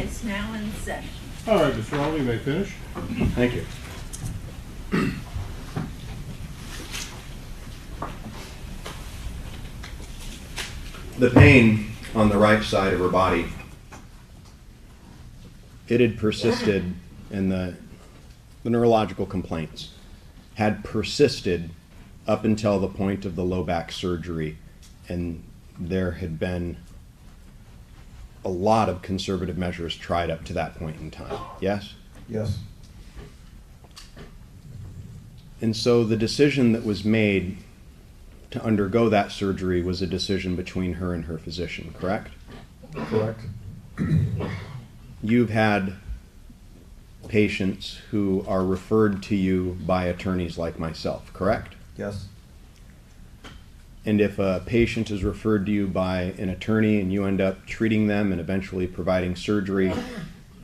is now in session. All right, Mr. Rowley, you may finish. Thank you. The pain on the right side of her body, it had persisted, and the neurological complaints had persisted up until the point of the low back surgery, and there had been a lot of conservative measures tried up to that point in time. Yes? Yes. And so the decision that was made to undergo that surgery was a decision between her and her physician, correct? Correct. You've had patients who are referred to you by attorneys like myself, correct? Yes. And if a patient is referred to you by an attorney and you end up treating them and eventually providing surgery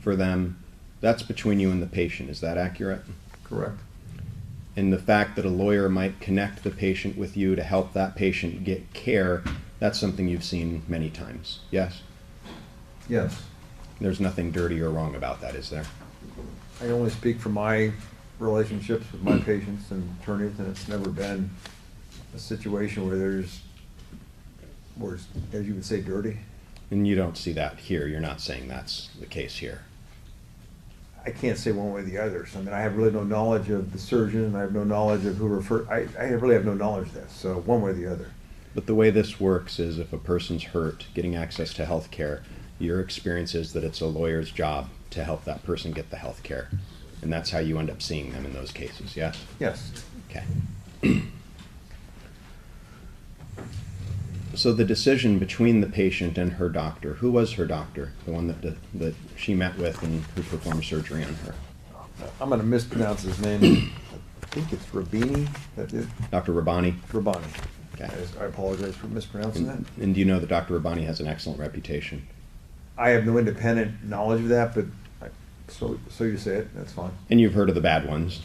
for them, that's between you and the patient. Is that accurate? Correct. And the fact that a lawyer might connect the patient with you to help that patient get care, that's something you've seen many times. Yes? Yes. There's nothing dirty or wrong about that, is there? I only speak for my relationships with my patients and attorneys, and it's never been a situation where it's, as you would say, dirty. And you don't see that here. You're not saying that's the case here. I can't say one way or the other. So, I mean, I have really no knowledge of the surgeon, and I have no knowledge of who referred. I really have no knowledge of this. So, one way or the other. But the way this works is if a person's hurt getting access to health care, your experience is that it's a lawyer's job to help that person get the health care. And that's how you end up seeing them in those cases, yes? Yes. Okay. So the decision between the patient and her doctor, who was her doctor, the one that she met with and who performed surgery on her? I'm going to mispronounce his name. I think it's Rabini. That is Dr. Rabbani? Rabani. Okay. I apologize for mispronouncing that. And do you know that Dr. Rabbani has an excellent reputation? I have no independent knowledge of that, but so you say it. That's fine. And you've heard of the bad ones?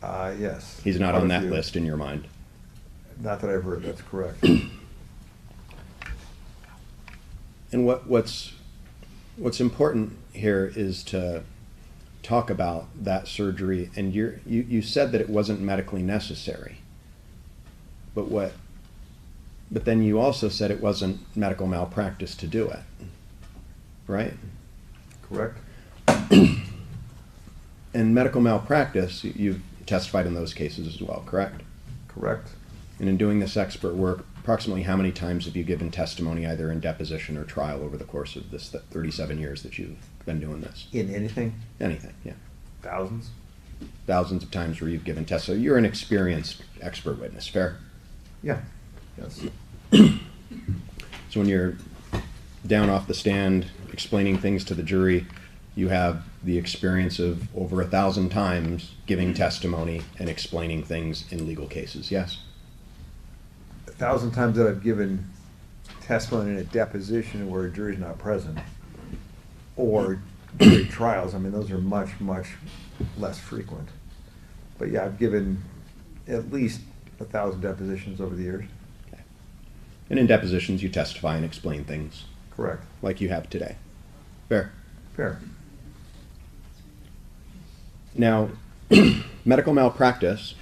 Yes. He's not Quite on a that few. list in your mind? Not that I've heard. That's correct. And what's important here is to talk about that surgery. And you said that it wasn't medically necessary, but then you also said it wasn't medical malpractice to do it, right? Correct. And medical malpractice, you've testified in those cases as well, correct? Correct. And in doing this expert work, approximately how many times have you given testimony either in deposition or trial over the course of this 37 years that you've been doing this? In anything? Anything, yeah. Thousands. Thousands of times where you've given testimony. So you're an experienced expert witness, fair? Yeah. Yes. So when you're down off the stand explaining things to the jury, you have the experience of over 1,000 times giving testimony and explaining things in legal cases, yes? 1,000 times that I've given testimony in a deposition where a jury's not present, or jury trials. I mean, those are much, much less frequent. But yeah, I've given at least 1,000 depositions over the years. Okay. And in depositions, you testify and explain things Correct. like you have today. Fair? Fair. Now, medical malpractice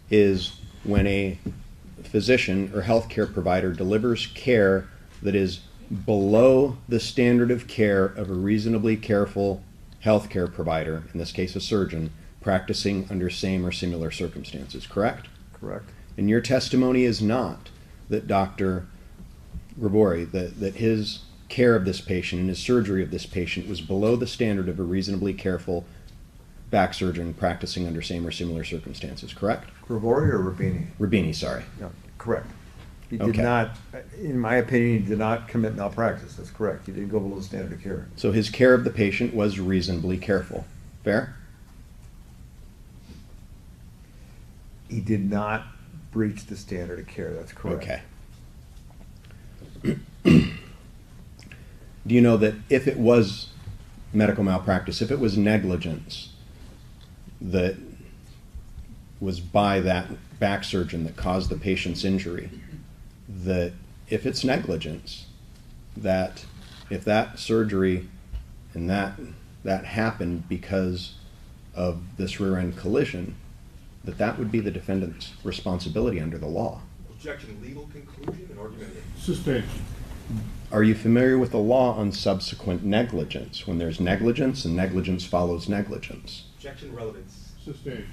is when a physician or healthcare provider delivers care that is below the standard of care of a reasonably careful healthcare provider, in this case a surgeon, practicing under same or similar circumstances, correct? Correct. And your testimony is not that Dr. Grabori, that his care of this patient and his surgery of this patient was below the standard of a reasonably careful back surgeon practicing under same or similar circumstances, correct? Gravori or Rabini? Rabini, sorry. Yeah, correct. He did Okay. not, in my opinion, he did not commit malpractice. That's correct. He didn't go below the standard of care. So his care of the patient was reasonably careful. Fair? He did not breach the standard of care. That's correct. Okay. Do you know that if it was medical malpractice, if it was negligence that was by that back surgeon that caused the patient's injury, that if it's negligence, that if that surgery and that happened because of this rear end collision, that would be the defendant's responsibility under the law. Objection, legal conclusion and argument. Sustained. Are you familiar with the law on subsequent negligence? When there's negligence and negligence follows negligence. Objection, relevance. Sustained.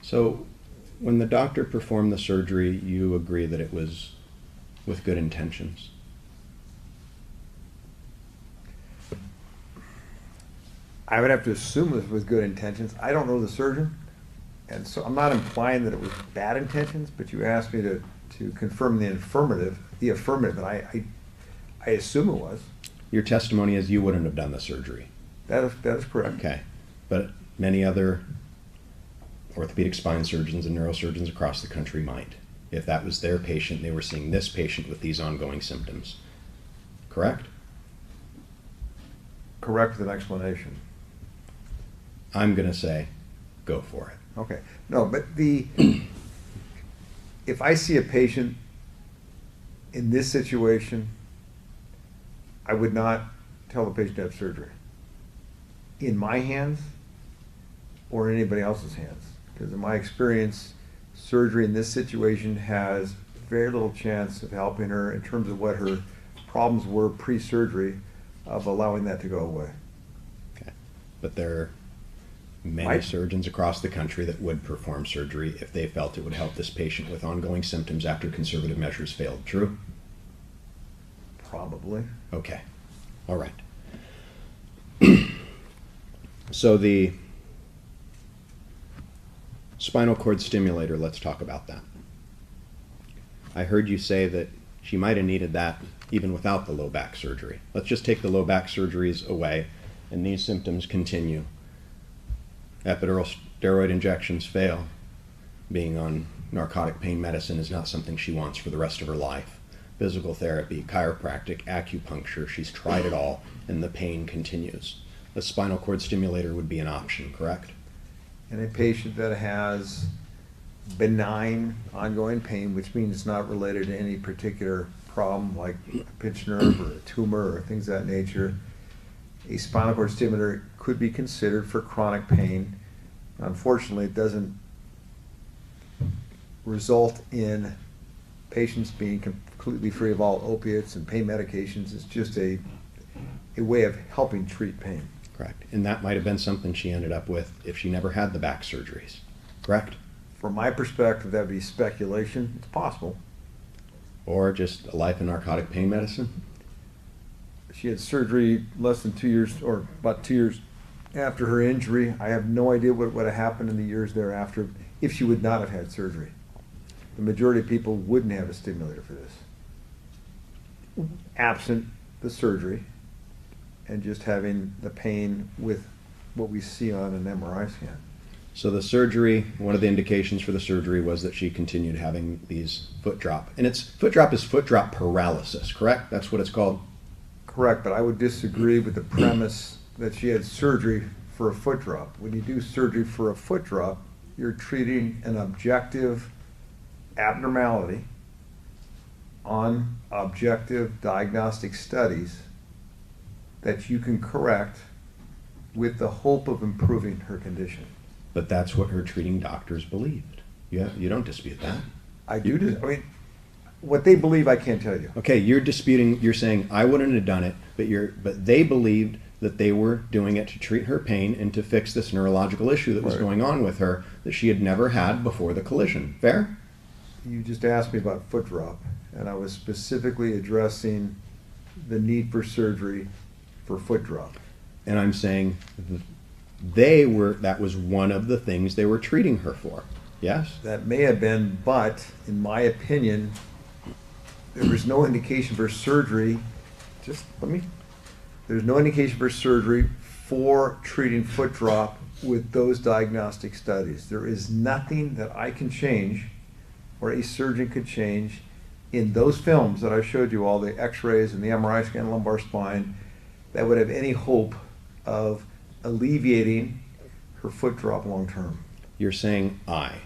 So, when the doctor performed the surgery, you agree that it was with good intentions? I would have to assume it was with good intentions. I don't know the surgeon, and so I'm not implying that it was bad intentions, but you asked me to confirm the affirmative, and I assume it was. Your testimony is you wouldn't have done the surgery. That is correct. Okay. But many other orthopedic spine surgeons and neurosurgeons across the country might. If that was their patient, they were seeing this patient with these ongoing symptoms. Correct? Correct with an explanation. I'm going to say, go for it. Okay. No, but if I see a patient in this situation, I would not tell the patient to have surgery. In my hands or in anybody else's hands. Because in my experience, surgery in this situation has very little chance of helping her in terms of what her problems were pre-surgery, of allowing that to go away. Okay. But there are many Right. surgeons across the country that would perform surgery if they felt it would help this patient with ongoing symptoms after conservative measures failed. True? Probably. Okay. All right. So the spinal cord stimulator, let's talk about that. I heard you say that she might have needed that even without the low back surgery. Let's just take the low back surgeries away and these symptoms continue. Epidural steroid injections fail. Being on narcotic pain medicine is not something she wants for the rest of her life. Physical therapy, chiropractic, acupuncture, she's tried it all and the pain continues. A spinal cord stimulator would be an option, correct? In a patient that has benign ongoing pain, which means it's not related to any particular problem like a pinched nerve or a tumor or things of that nature, a spinal cord stimulator could be considered for chronic pain. Unfortunately, it doesn't result in patients being completely free of all opiates and pain medications. It's just a way of helping treat pain. Correct. And that might have been something she ended up with if she never had the back surgeries, correct? From my perspective, that would be speculation. It's possible. Or just a life in narcotic pain medicine? She had surgery less than 2 years, or about 2 years after her injury. I have no idea what would have happened in the years thereafter if she would not have had surgery. The majority of people wouldn't have a stimulator for this, absent the surgery and just having the pain with what we see on an MRI scan. So the surgery, one of the indications for the surgery was that she continued having these foot drop. And foot drop is foot drop paralysis, correct? That's what it's called? Correct, but I would disagree with the premise that she had surgery for a foot drop. When you do surgery for a foot drop, you're treating an objective abnormality on objective diagnostic studies that you can correct with the hope of improving her condition. But that's what her treating doctors believed. You don't dispute that. I mean, what they believe, I can't tell you. Okay, you're disputing, you're saying I wouldn't have done it, but they believed that they were doing it to treat her pain and to fix this neurological issue that was Right. going on with her that she had never had before the collision. Fair? You just asked me about foot drop, and I was specifically addressing the need for surgery for foot drop. And I'm saying that was one of the things they were treating her for. Yes? That may have been, but in my opinion, there was no indication for surgery. There's no indication for surgery for treating foot drop with those diagnostic studies. There is nothing that I can change or a surgeon could change in those films that I showed you, all the x-rays and the MRI scan, lumbar spine, that would have any hope of alleviating her foot drop long term. You're saying I,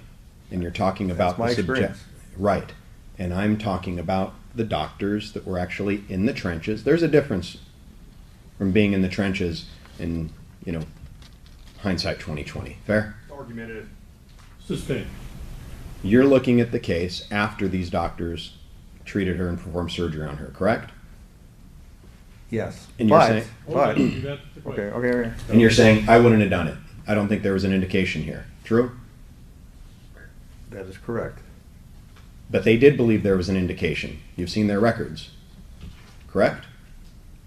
and you're talking about That's my the experience. Right. And I'm talking about the doctors that were actually in the trenches. There's a difference from being in the trenches and, hindsight 2020. Fair? Argumentative. Sustained. You're looking at the case after these doctors treated her and performed surgery on her, correct? Yes. And you're But- saying- Hold on, but, you got the okay, question. okay. And you're saying, I wouldn't have done it. I don't think there was an indication here. True? That is correct. But they did believe there was an indication. You've seen their records. Correct?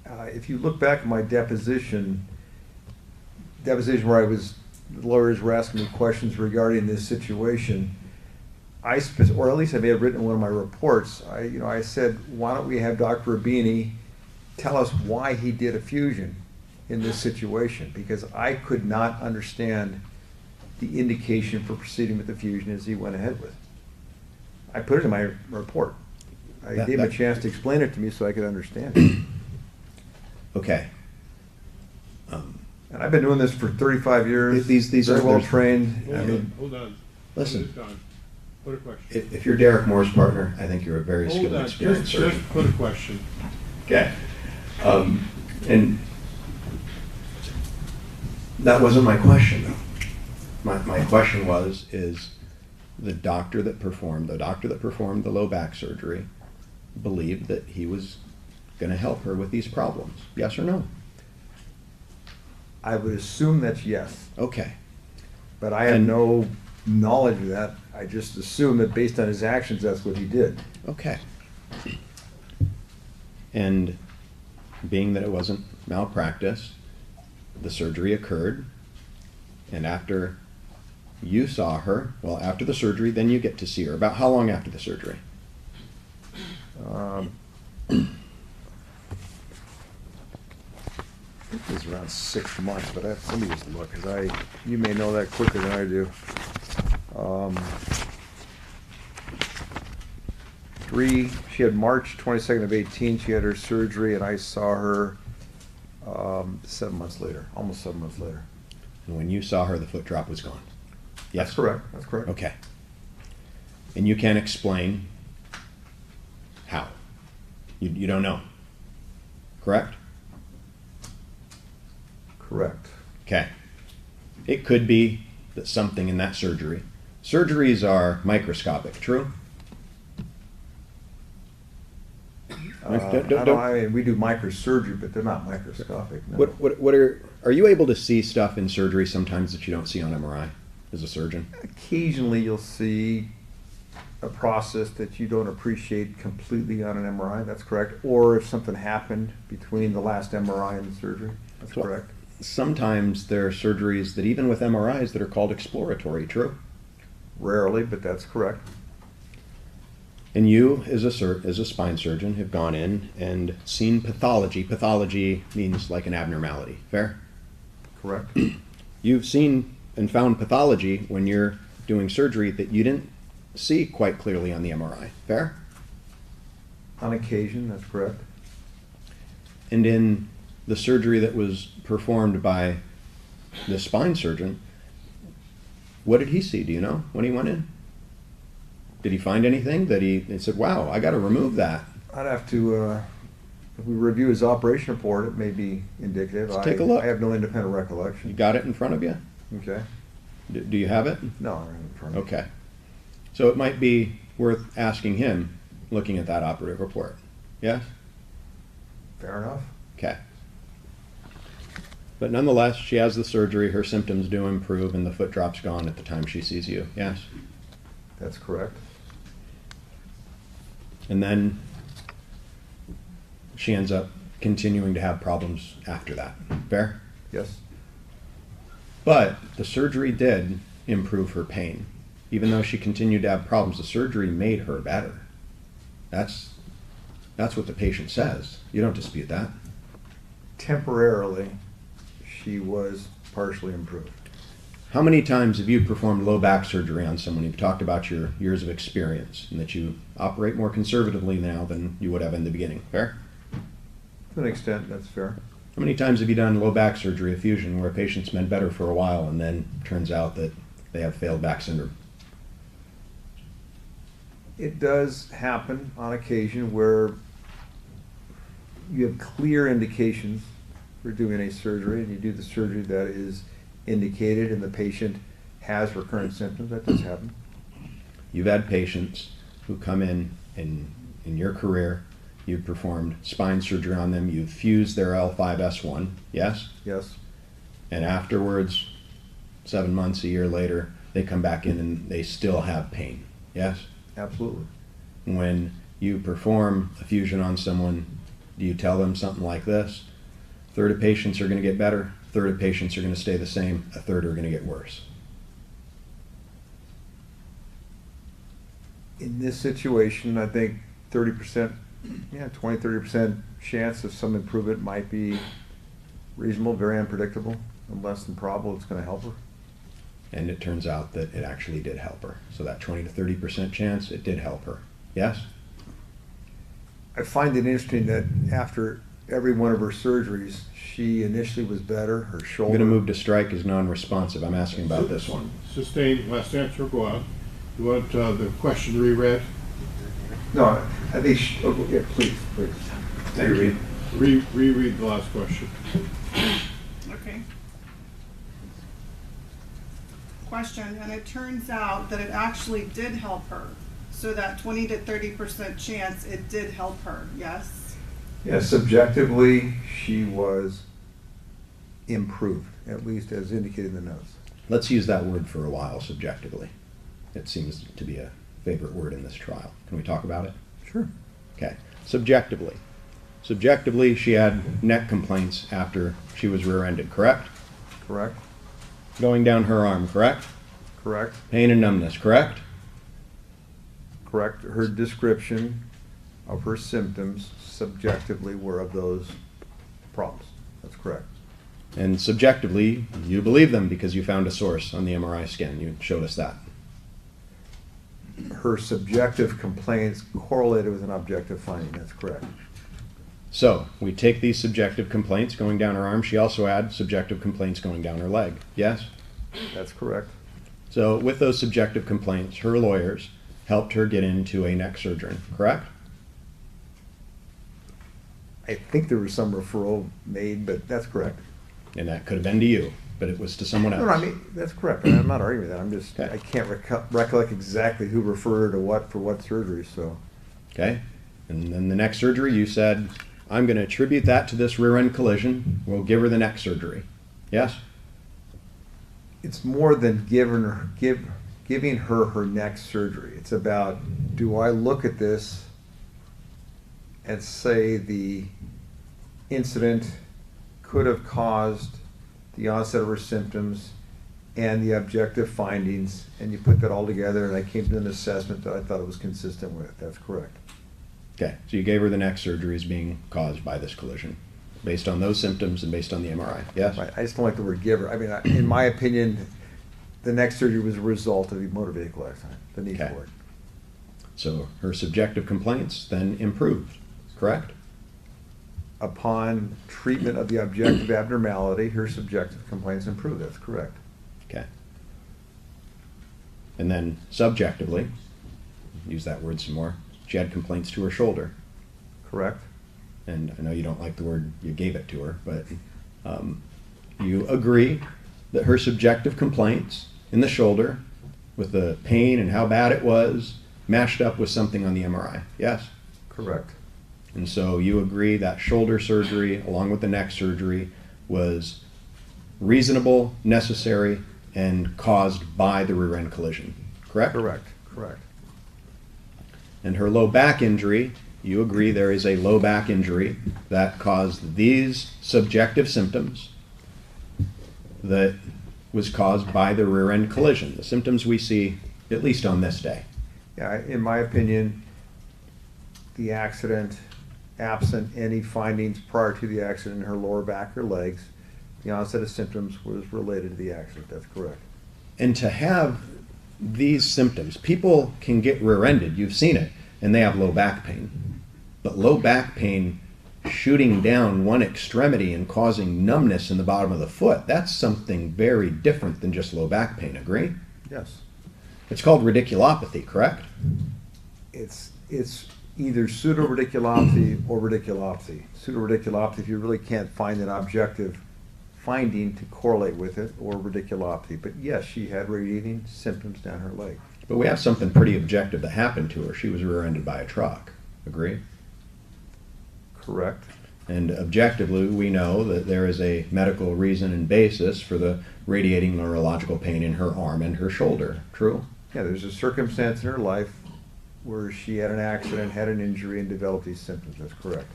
If you look back at my deposition where the lawyers were asking me questions regarding this situation, or at least I may have written in one of my reports, I said, why don't we have Dr. Rabini tell us why he did a fusion in this situation? Because I could not understand the indication for proceeding with the fusion as he went ahead with. I put it in my report. I gave him a chance to explain it to me so I could understand it. Okay. And I've been doing this for 35 years. These very are- well there's- trained. Hold I on, mean, hold on. Listen. Hold on. Put a question. If you're Derek Moore's partner, I think you're a very Hold skilled, on, experienced surgeon. just put a question. Okay. And that wasn't my question, though. My question is the doctor that performed the low back surgery believed that he was going to help her with these problems. Yes or no? I would assume that's yes, Okay. but I have And- no knowledge of that. I just assume that based on his actions, that's what he did. Okay. And being that it wasn't malpractice, the surgery occurred, and after you saw her, after the surgery, then you get to see her. About how long after the surgery? I think it was around 6 months, but let me just look, because you may know that quicker than I do. She had March 22nd of 18, she had her surgery, and I saw her 7 months later, almost 7 months later. And when you saw her, the foot drop was gone. Yes? That's correct, that's correct. Okay. And you can't explain how? You don't know. Correct? Correct. Okay. It could be that something in that surgery. Surgeries are microscopic, true? I mean, we do microsurgery, but they're not microscopic, no. What are you able to see stuff in surgery sometimes that you don't see on MRI as a surgeon? Occasionally, you'll see a process that you don't appreciate completely on an MRI, that's correct. Or if something happened between the last MRI and the surgery, that's So- correct. Sometimes there are surgeries that even with MRIs that are called exploratory, true? Rarely, but that's correct. And you, as a spine surgeon, have gone in and seen pathology. Pathology means like an abnormality. Fair? Correct. You've seen and found pathology when you're doing surgery that you didn't see quite clearly on the MRI. Fair? On occasion, that's correct. And in the surgery that was performed by the spine surgeon, what did he see? Do you know when he went in? Did he find anything that he said, wow, I got to remove that? I'd have to, if we review his operation report, it may be indicative. Let's take a look. I have no independent You recollection. got it in front of you? Okay. Do you have it? No, I don't have it in front of me. Okay. So it might be worth asking him, looking at that operative report. Yes? Fair enough. Okay. But nonetheless, she has the surgery, her symptoms do improve, and the foot drop's gone at the time she sees you. Yes? That's correct. And then she ends up continuing to have problems after that. Fair? Yes. But the surgery did improve her pain. Even though she continued to have problems, the surgery made her better. That's what the patient says. You don't dispute that. Temporarily, she was partially improved. How many times have you performed low back surgery on someone? You've talked about your years of experience and that you operate more conservatively now than you would have in the beginning. Fair? To an extent, that's fair. How many times have you done low back surgery, a fusion, where a patient's been better for a while and then turns out that they have failed back syndrome? It does happen on occasion where you have clear indications for doing a surgery, and you do the surgery that is indicated, and the patient has recurrent symptoms. That does happen. You've had patients who come in your career, you've performed spine surgery on them, you've fused their L5S1, yes? Yes. And afterwards, 7 months, a year later, they come back in and they still have pain, yes? Absolutely. When you perform a fusion on someone, do you tell them something like this? A third of patients are going to get better, a third of patients are going to stay the same, a third are going to get worse. In this situation, I think 30%, 20-30% chance of some improvement might be reasonable, very unpredictable, and less than probable it's going to help her. And it turns out that it actually did help her. So that 20 to 30% chance, it did help her. Yes? I find it interesting that after every one of her surgeries, she initially was better, her I'm shoulder. going to move to strike as non-responsive. I'm asking about this one. Sustained, last answer, go on. You want the question reread? No, I think, yeah, please. Thank you. Reread the last question. Okay. Question, and it turns out that it actually did help her. So that 20 to 30% chance it did help her, yes? Yeah, subjectively, she was improved, at least as indicated in the notes. Let's use that word for a while, subjectively. It seems to be a favorite word in this trial. Can we talk about it? Sure. Okay. Subjectively. Subjectively, she had neck complaints after she was rear-ended, correct? Correct. Going down her arm, correct? Correct. Pain and numbness, correct? Correct. Her description of her symptoms subjectively were of those problems. That's correct. And subjectively, you believe them because you found a source on the MRI scan. You showed us that. Her subjective complaints correlated with an objective finding. That's correct. So, we take these subjective complaints going down her arm. She also had subjective complaints going down her leg. Yes? That's correct. So, with those subjective complaints, her lawyers helped her get into a neck surgeon, correct? I think there was some referral made, but that's correct. And that could have been to you, but it was to someone else. No, I mean, that's correct. I'm not arguing that. I'm just, Okay. I can't recollect exactly who referred to what for what surgery, so. Okay? And then the neck surgery, you said, I'm going to attribute that to this rear end collision. We'll give her the neck surgery. Yes? It's more than giving her her neck surgery. It's about, do I look at this and say the incident could have caused the onset of her symptoms and the objective findings, and you put that all together, and I came to an assessment that I thought it was consistent with. That's correct. Okay, so you gave her the neck surgery as being caused by this collision, based on those symptoms and based on the MRI. Yes? Right. I just don't like the word giver. I mean, in my opinion, the neck surgery was a result of the motor vehicle accident, the need Okay. for it. So her subjective complaints then improved, correct? Upon treatment of the objective abnormality, her subjective complaints improved. That's correct. Okay. And then subjectively, use that word some more, she had complaints to her shoulder. Correct. And I know you don't like the word you gave it to her, but you agree that her subjective complaints in the shoulder with the pain and how bad it was matched up with something on the MRI. Yes? Correct. And so you agree that shoulder surgery along with the neck surgery was reasonable, necessary, and caused by the rear end collision, correct? Correct. Correct. And her low back injury, you agree there is a low back injury that caused these subjective symptoms that was caused by the rear end collision, the symptoms we see at least on this day. Yeah, in my opinion, the accident, absent any findings prior to the accident in her lower back or legs, the onset of symptoms was related to the accident. That's correct. And to have these symptoms, people can get rear-ended, you've seen it, and they have low back pain. But low back pain shooting down one extremity and causing numbness in the bottom of the foot, that's something very different than just low back pain, agree? Yes. It's called radiculopathy, correct? It's either pseudoradiculopathy or radiculopathy. Pseudoradiculopathy, if you really can't find an objective finding to correlate with it, or radiculopathy. But yes, she had radiating symptoms down her leg. But we have something pretty objective that happened to her. She was rear-ended by a truck, agree? Correct. And objectively, we know that there is a medical reason and basis for the radiating neurological pain in her arm and her shoulder, true? Yeah, there's a circumstance in her life where she had an accident, had an injury, and developed these symptoms. That's correct.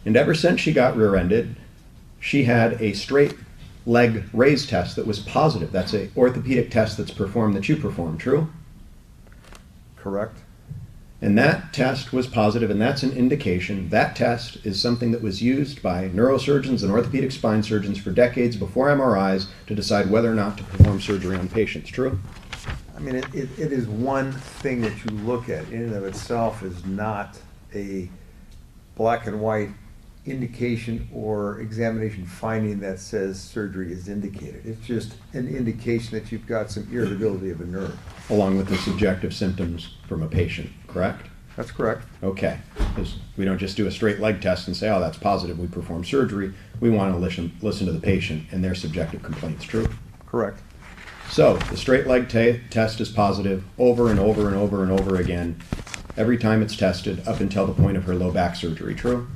And ever since she got rear-ended, she had a straight leg raise test that was positive. That's an orthopedic test that's performed that you perform, true? Correct. And that test was positive, and that's an indication. That test is something that was used by neurosurgeons and orthopedic spine surgeons for decades before MRIs to decide whether or not to perform surgery on patients, true? I mean, it is one thing that you look at in and of itself is not a black and white indication or examination finding that says surgery is indicated. It's just an indication that you've got some irritability of a nerve. Along with the subjective symptoms from a patient, correct? That's correct. Okay, because we don't just do a straight leg test and say, oh, that's positive, we perform surgery. We want to listen to the patient and their subjective complaints, true? Correct. So the straight leg test is positive over and over and over and over again, every time it's tested up until the point of her low back surgery, true?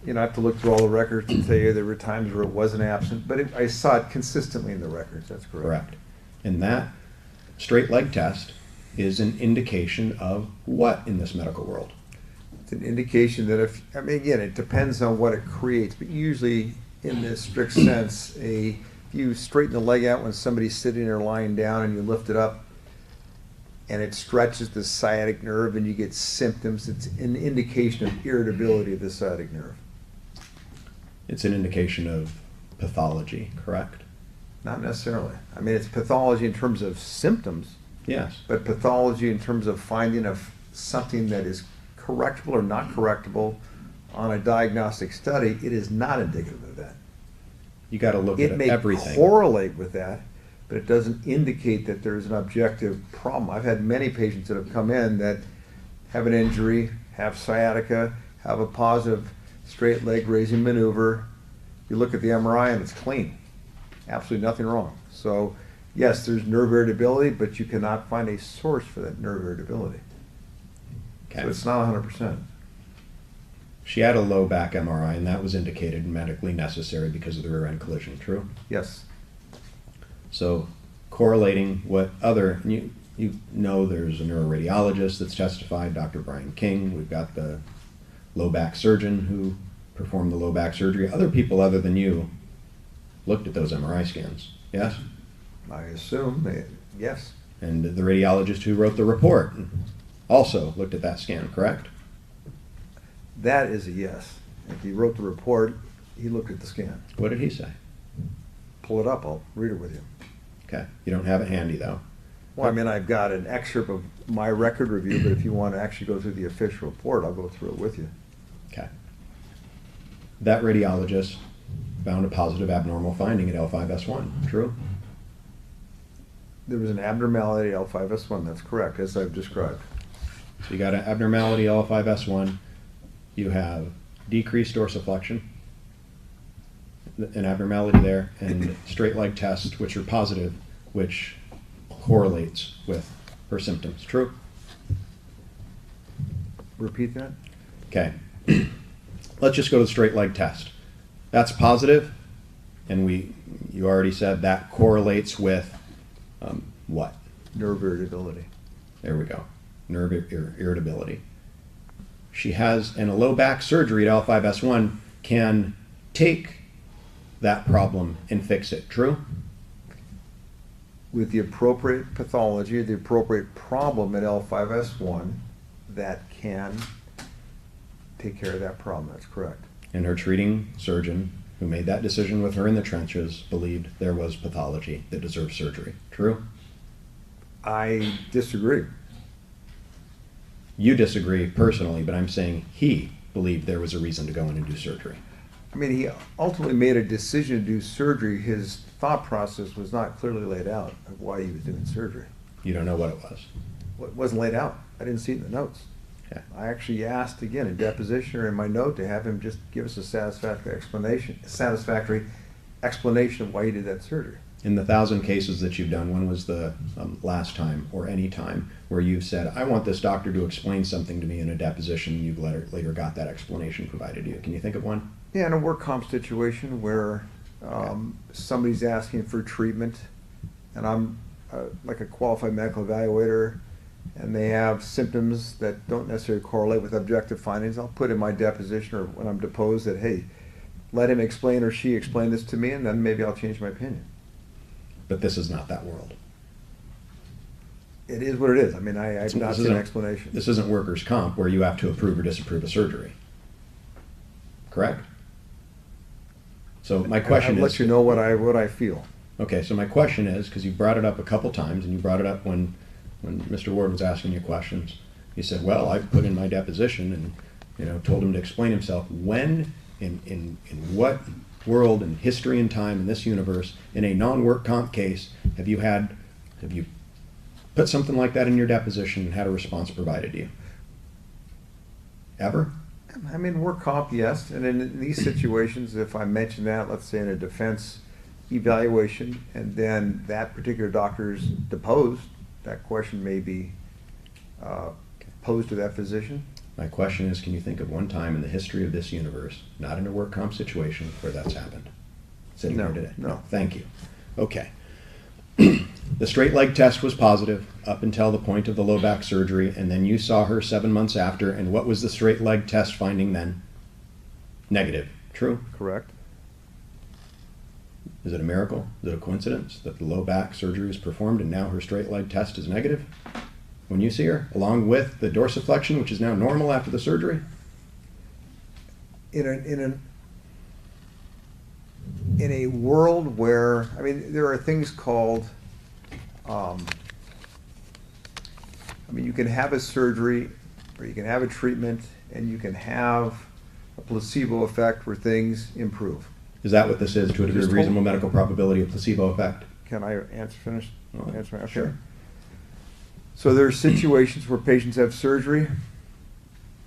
You know, I have to look through all the records to tell you there were times where it wasn't absent, but I saw it consistently in the records. That's correct. Correct. And that straight leg test is an indication of what in this medical world? It's an indication that if, I mean, again, it depends on what it creates, but usually in this strict sense, if you straighten the leg out when somebody's sitting or lying down and you lift it up and it stretches the sciatic nerve and you get symptoms, it's an indication of irritability of the sciatic nerve. It's an indication of pathology, correct? Not necessarily. I mean, it's pathology in terms of symptoms, Yes. but pathology in terms of finding of something that is correctable or not correctable on a diagnostic study, it is not indicative of that. You got to look It at may everything. correlate with that, but it doesn't indicate that there's an objective problem. I've had many patients that have come in that have an injury, have sciatica, have a positive straight leg raising maneuver. You look at the MRI and it's clean. Absolutely nothing wrong. So yes, there's nerve irritability, but you cannot find a source for that nerve irritability. Okay. So it's not 100%. She had a low back MRI, and that was indicated and medically necessary because of the rear end collision, true? Yes. So correlating what other, you know there's a neuroradiologist that's testified, Dr. Brian King. We've got the low back surgeon who performed the low back surgery. Other people other than you looked at those MRI scans, yes? I assume, yes. And the radiologist who wrote the report also looked at that scan, correct? That is a yes. If he wrote the report, he looked at the scan. What did he say? Pull it up, I'll read it with you. Okay, you don't have it handy though. Well, I mean, I've got an excerpt of my record review, but if you want to actually go through the official report, I'll go through it with you. Okay. That radiologist found a positive abnormal finding at L5S1, true? There was an abnormality L5S1, that's correct, as I've described. So you got an abnormality L5S1, you have decreased dorsiflexion, an abnormality there, and straight leg test, which are positive, which correlates with her symptoms, true? Repeat that? Okay. Let's just go to the straight leg test. That's positive, and you already said that correlates with what? Nerve irritability. There we go. Nerve irritability. She has, and a low back surgery at L5S1 can take that problem and fix it, true? With the appropriate pathology, the appropriate problem at L5S1, that can take care of that problem, that's correct. And her treating surgeon, who made that decision with her in the trenches, believed there was pathology that deserved surgery, true? I disagree. You disagree personally, but I'm saying he believed there was a reason to go in and do surgery. I mean, he ultimately made a decision to do surgery. His thought process was not clearly laid out of why he was doing surgery. You don't know what it was. Well, it wasn't laid out. I didn't see it in the notes. Okay. I actually asked again in deposition or in my note to have him just give us a satisfactory explanation of why he did that surgery. In the 1,000 cases that you've done, when was the last time or any time where you've said, I want this doctor to explain something to me in a deposition, and you've later got that explanation provided to you? Can you think of one? Yeah, in a work comp situation where somebody's asking for treatment and I'm like a qualified medical evaluator and they have symptoms that don't necessarily correlate with objective findings, I'll put in my deposition or when I'm deposed that, hey, let him explain or she explain this to me, and then maybe I'll change my opinion. But this is not that world. It is what it is. I mean, I've not seen an explanation. This isn't workers' comp where you have to approve or disapprove a surgery. Correct? So my question I'll is... let you know what I feel. Okay, so my question is, because you brought it up a couple times, and you brought it up when Mr. Ward was asking you questions. You said, well, I put in my deposition and told him to explain himself. When, in what world and history and time in this universe, in a non-work comp case, have you put something like that in your deposition and had a response provided to you? Ever? I mean, work comp, yes. And in these situations, if I mention that, let's say in a defense evaluation, and then that particular doctor's deposed, that question may be posed to that physician. My question is, can you think of one time in the history of this universe, not in a work comp situation, where that's happened? Sitting No, here today. no. Thank you. Okay. The straight leg test was positive up until the point of the low back surgery, and then you saw her 7 months after, and what was the straight leg test finding then? Negative. True? Correct. Is it a miracle? Is it a coincidence that the low back surgery was performed and now her straight leg test is negative when you see her, along with the dorsiflexion, which is now normal after the surgery? In a world where, I mean, there are things called, you can have a surgery or you can have a treatment and you can have a placebo effect where things improve. Is that what this is, to a degree of reasonable medical probability of placebo effect? Can I finish? Well, Answer? Okay. sure. So there are situations where patients have surgery,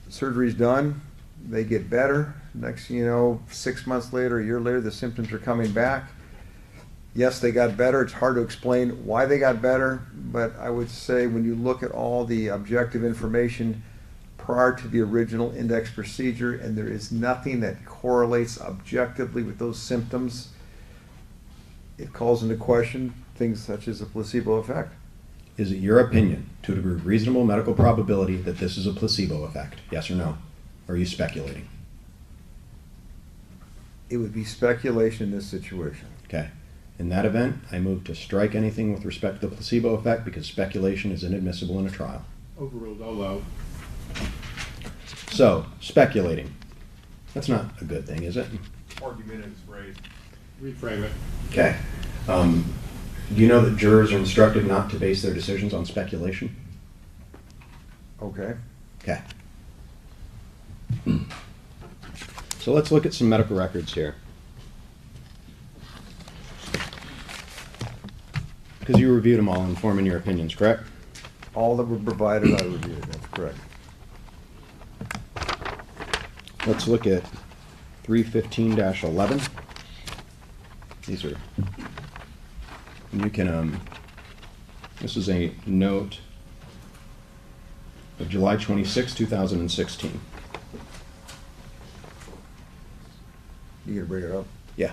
surgery's done, they get better. Next thing you know, 6 months later, a year later, the symptoms are coming back. Yes, they got better. It's hard to explain why they got better, but I would say when you look at all the objective information prior to the original index procedure, and there is nothing that correlates objectively with those symptoms, it calls into question things such as a placebo effect. Is it your opinion, to a degree of reasonable medical probability, that this is a placebo effect? Yes or no? Or are you speculating? It would be speculation in this situation. Okay. In that event, I move to strike anything with respect to the placebo effect because speculation is inadmissible in a trial. Overruled, all out. So, speculating. That's not a good thing, is it? Argument is raised. Reframe it. Okay. Do you know that jurors are instructed not to base their decisions on speculation? Okay. Okay. So let's look at some medical records here. Because you reviewed them all and forming your opinions, correct? All that were provided, I reviewed. That's correct. Let's look at 315-11. These are, you can, this is a note of July 26, 2016. You gonna bring it up? Yeah.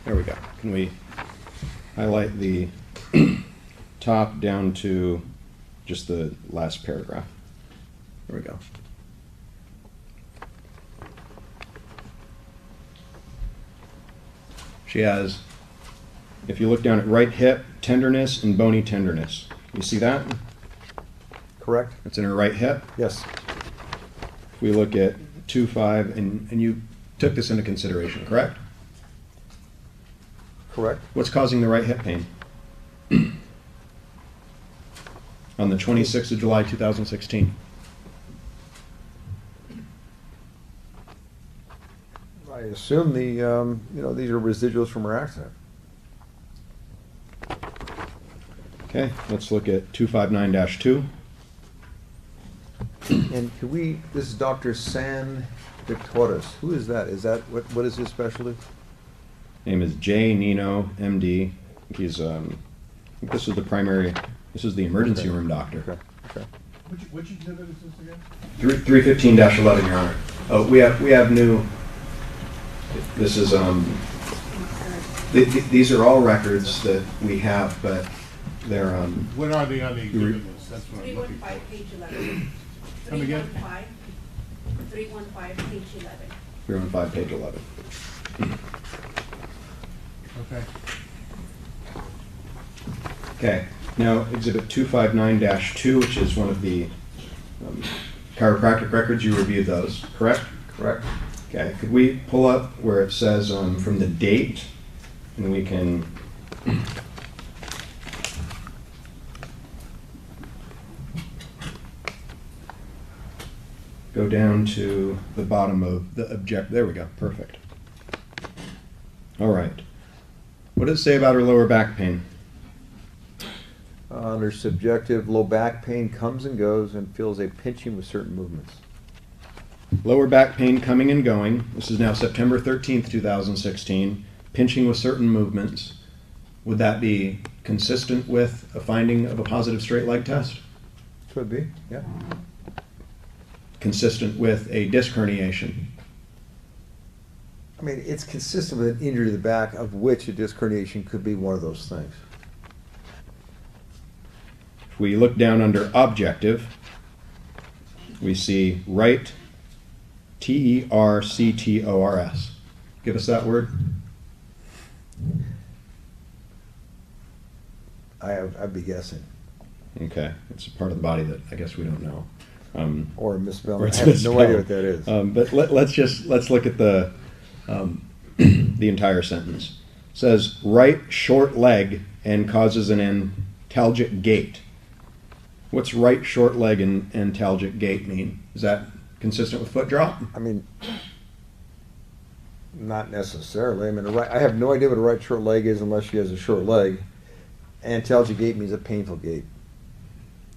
There we go. Can we highlight the top down to just the last paragraph? There we go. She has, if you look down at right hip, tenderness and bony tenderness. You see that? Correct? That's in her right hip. Yes. If we look at 2.5, and you took this into consideration, correct? Correct. What's causing the right hip pain? On the 26th of July, 2016. I assume these are residuals from her accident. Okay, let's look at 259-2. And this is Dr. San Victoris. Who is that? What is his specialty? Name is J. Nino, MD. He's, I think this is the emergency room doctor. Okay. Which exhibit is this again? 315-11, Your Honor. Oh, we have new, this is, these are all records that we have, but they're, What are they on the exhibit list? That's what I'm looking 315, for. page 11. Come again? 315, page 11. 315, page 11. Okay. Okay, now exhibit 259-2, which is one of the chiropractic records, you reviewed those, correct? Correct. Okay, could we pull up where it says from the date, and we can go down to the bottom of the object. There we go, perfect. All right. What does it say about her lower back pain? Under subjective, low back pain comes and goes and feels a pinching with certain movements. Lower back pain coming and going. This is now September 13th, 2016. Pinching with certain movements. Would that be consistent with a finding of a positive straight leg test? Could be, yeah. Consistent with a disc herniation? I mean, it's consistent with an injury to the back, of which a disc herniation could be one of those things. If we look down under objective, we see right Terctors. Give us that word. I'd be guessing. Okay, it's a part of the body that I guess we don't know. Or Or misspelling. it's I have no idea misspelled. what that is. But let's look at the the entire sentence. It says right short leg and causes an antalgic gait. What's right short leg and antalgic gait mean? Is that consistent with foot drop? I mean, not necessarily. I mean, I have no idea what a right short leg is unless she has a short leg. Antalgic gait means a painful gait.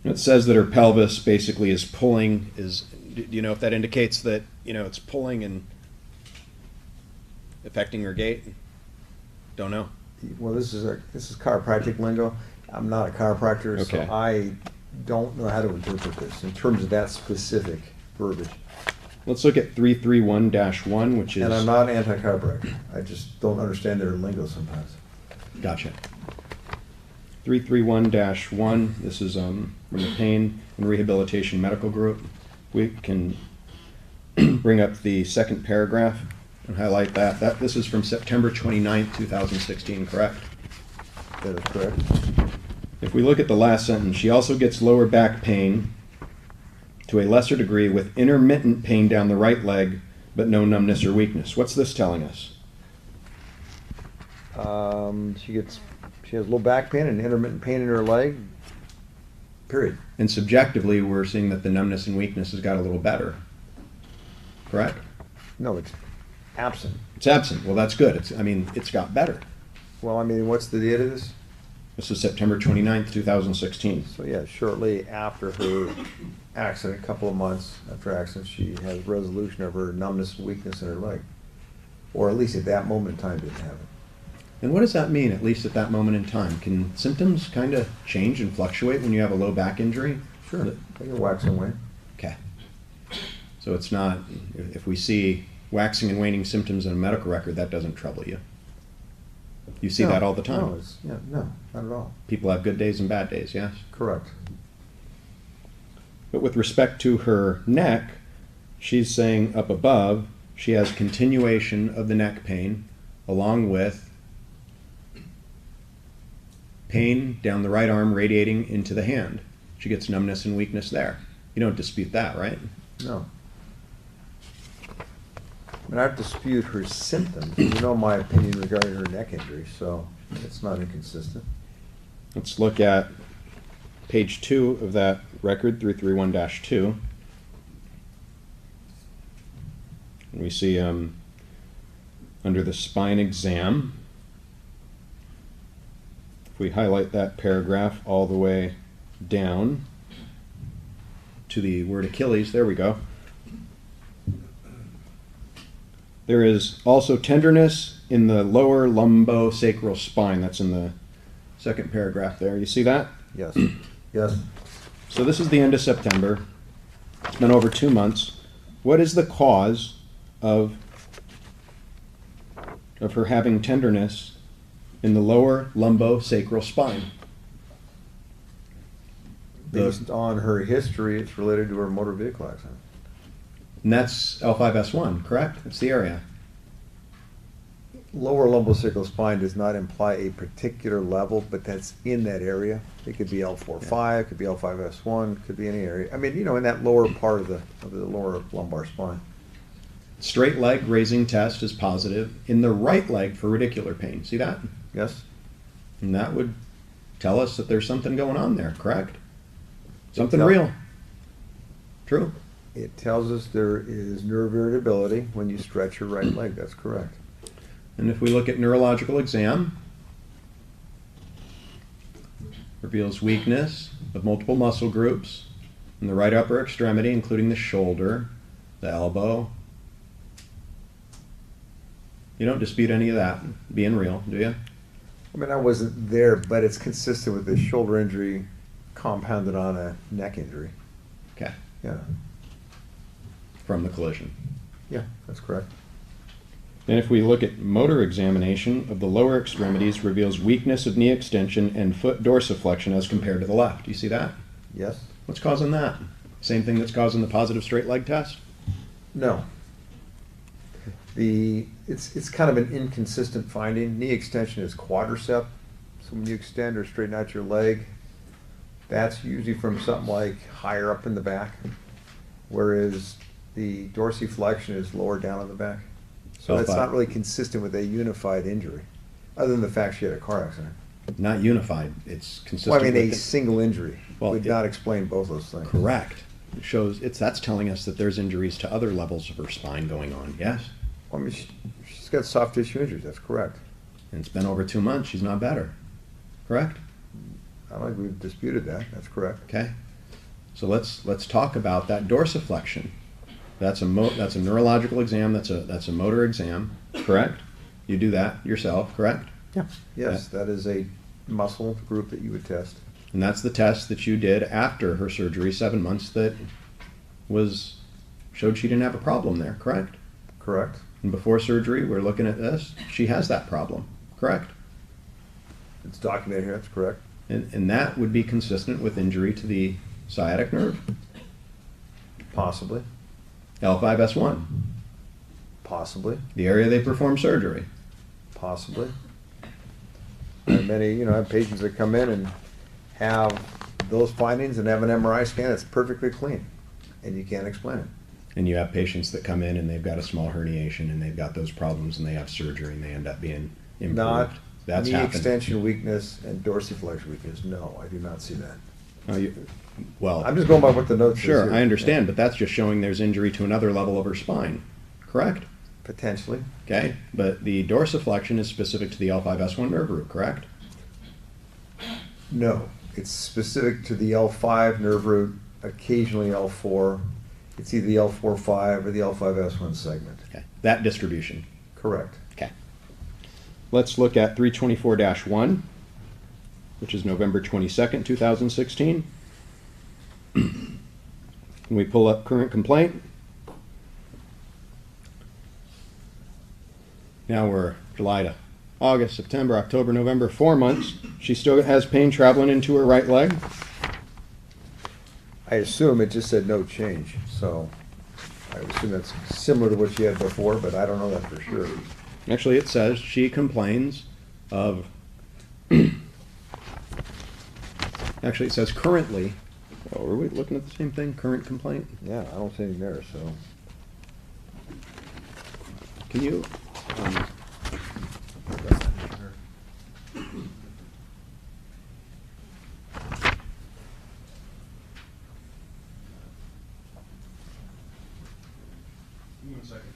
It says that her pelvis basically is pulling. Do you know if that indicates that it's pulling and affecting her gait? Don't know. Well, this is chiropractic lingo. I'm not a chiropractor, Okay. so I don't know how to interpret this in terms of that specific verbiage. Let's look at 331-1, which is. And I'm not anti-chiropractor. I just don't understand their lingo sometimes. Gotcha. 331-1, this is from the Pain and Rehabilitation Medical Group. We can bring up the second paragraph and highlight that. This is from September 29th, 2016, correct? That is correct. If we look at the last sentence, she also gets lower back pain to a lesser degree with intermittent pain down the right leg, but no numbness or weakness. What's this telling us? She has low back pain and intermittent pain in her leg. Period. And subjectively, we're seeing that the numbness and weakness has got a little better. Correct? No, it's absent. It's absent. Well, that's good. It's got better. Well, I mean, what's the date of this? This is September 29th, 2016. So yeah, shortly after her accident, a couple of months after accident, she has resolution of her numbness and weakness in her leg. Or at least at that moment in time didn't have it. And what does that mean, at least at that moment in time? Can symptoms kind of change and fluctuate when you have a low back injury? Sure. They can wax and wane. Okay. So it's not, if we see waxing and waning symptoms in a medical record, that doesn't trouble you. You see that all the time. No, not at all. People have good days and bad days, yes? Correct. But with respect to her neck, she's saying up above, she has continuation of the neck pain along with pain down the right arm radiating into the hand. She gets numbness and weakness there. You don't dispute that, right? No. I mean, I dispute her symptoms. You know my opinion regarding her neck injury, so it's not inconsistent. Let's look at page 2 of that record, 331-2. And we see under the spine exam, if we highlight that paragraph all the way down to the word Achilles, there we go. There is also tenderness in the lower lumbosacral spine. That's in the second paragraph there. You see that? Yes, yes. So this is the end of September. It's been over 2 months. What is the cause of her having tenderness in the lower lumbosacral spine? Based on her history, it's related to her motor vehicle accident. And that's L5S1, correct? That's the area. Lower lumbosacral spine does not imply a particular level, but that's in that area. It could be L4-5, could be L5S1, could be any area. I mean, you know, in that lower part of the lower lumbar spine. Straight leg raising test is positive in the right leg for radicular pain. See that? Yes? And that would tell us that there's something going on there, correct? Something tell- real. True. It tells us there is nerve irritability when you stretch your right leg. That's correct. And if we look at neurological exam, reveals weakness of multiple muscle groups in the right upper extremity, including the shoulder, the elbow. You don't dispute any of that being real, do you? I mean, I wasn't there, but it's consistent with the shoulder injury compounded on a neck injury. Okay, Yeah, from the collision. yeah, that's correct. Then if we look at motor examination of the lower extremities, reveals weakness of knee extension and foot dorsiflexion as compared to the left. Do you see that? Yes? What's causing that? Same thing that's causing the positive straight leg test? No. It's kind of an inconsistent finding. Knee extension is quadricep. So when you extend or straighten out your leg, that's usually from something like higher up in the back, whereas the dorsiflexion is lower down in the back. So that's not really consistent with a unified injury, other than the fact she had a car accident. Not unified, it's consistent Well, I mean, a with single injury Well, would it- not explain both those things. correct. It shows, that's telling us that there's injuries to other levels of her spine going on, yes? Well, I mean, she's got soft tissue injuries, that's correct. And it's been over 2 months, she's not better, correct? I don't think we've disputed that, that's correct. Okay, so let's talk about that dorsiflexion. That's a neurological exam, that's a motor exam, correct? You do that yourself, correct? Yeah. Yes, that is a muscle group that you would test. And that's the test that you did after her surgery, 7 months, that showed she didn't have a problem there, correct? Correct. And before surgery, we're looking at this, she has that problem, correct? It's documented here, that's correct. And that would be consistent with injury to the sciatic nerve, Possibly, L5S1, possibly, the area they perform surgery. possibly. And many, I have patients that come in and have those findings and have an MRI scan that's perfectly clean, and you can't explain it. And you have patients that come in and they've got a small herniation and they've got those problems and they have surgery and they end up being improved. Not That's knee happened. extension weakness and dorsiflexion weakness. No, I do not see that. Oh, well, I'm just going by what the note says sure, here. I understand, but that's just showing there's injury to another level of her spine, correct? Potentially. Okay, but the dorsiflexion is specific to the L5S1 nerve root, correct? No, it's specific to the L5 nerve root, occasionally L4. It's either the L4-5 or the L5S1 segment. Okay, that distribution. Correct. Okay. Let's look at 324-1, which is November 22nd, 2016. When we pull up current complaint, now we're July to August, September, October, November, 4 months. She still has pain traveling into her right leg. I assume it just said no change, so I assume that's similar to what she had before, but I don't know that for sure. Actually, it says she complains of, actually it says currently, oh, are we looking at the same thing, current complaint? Yeah, I don't see anything there, so. Can you, One second,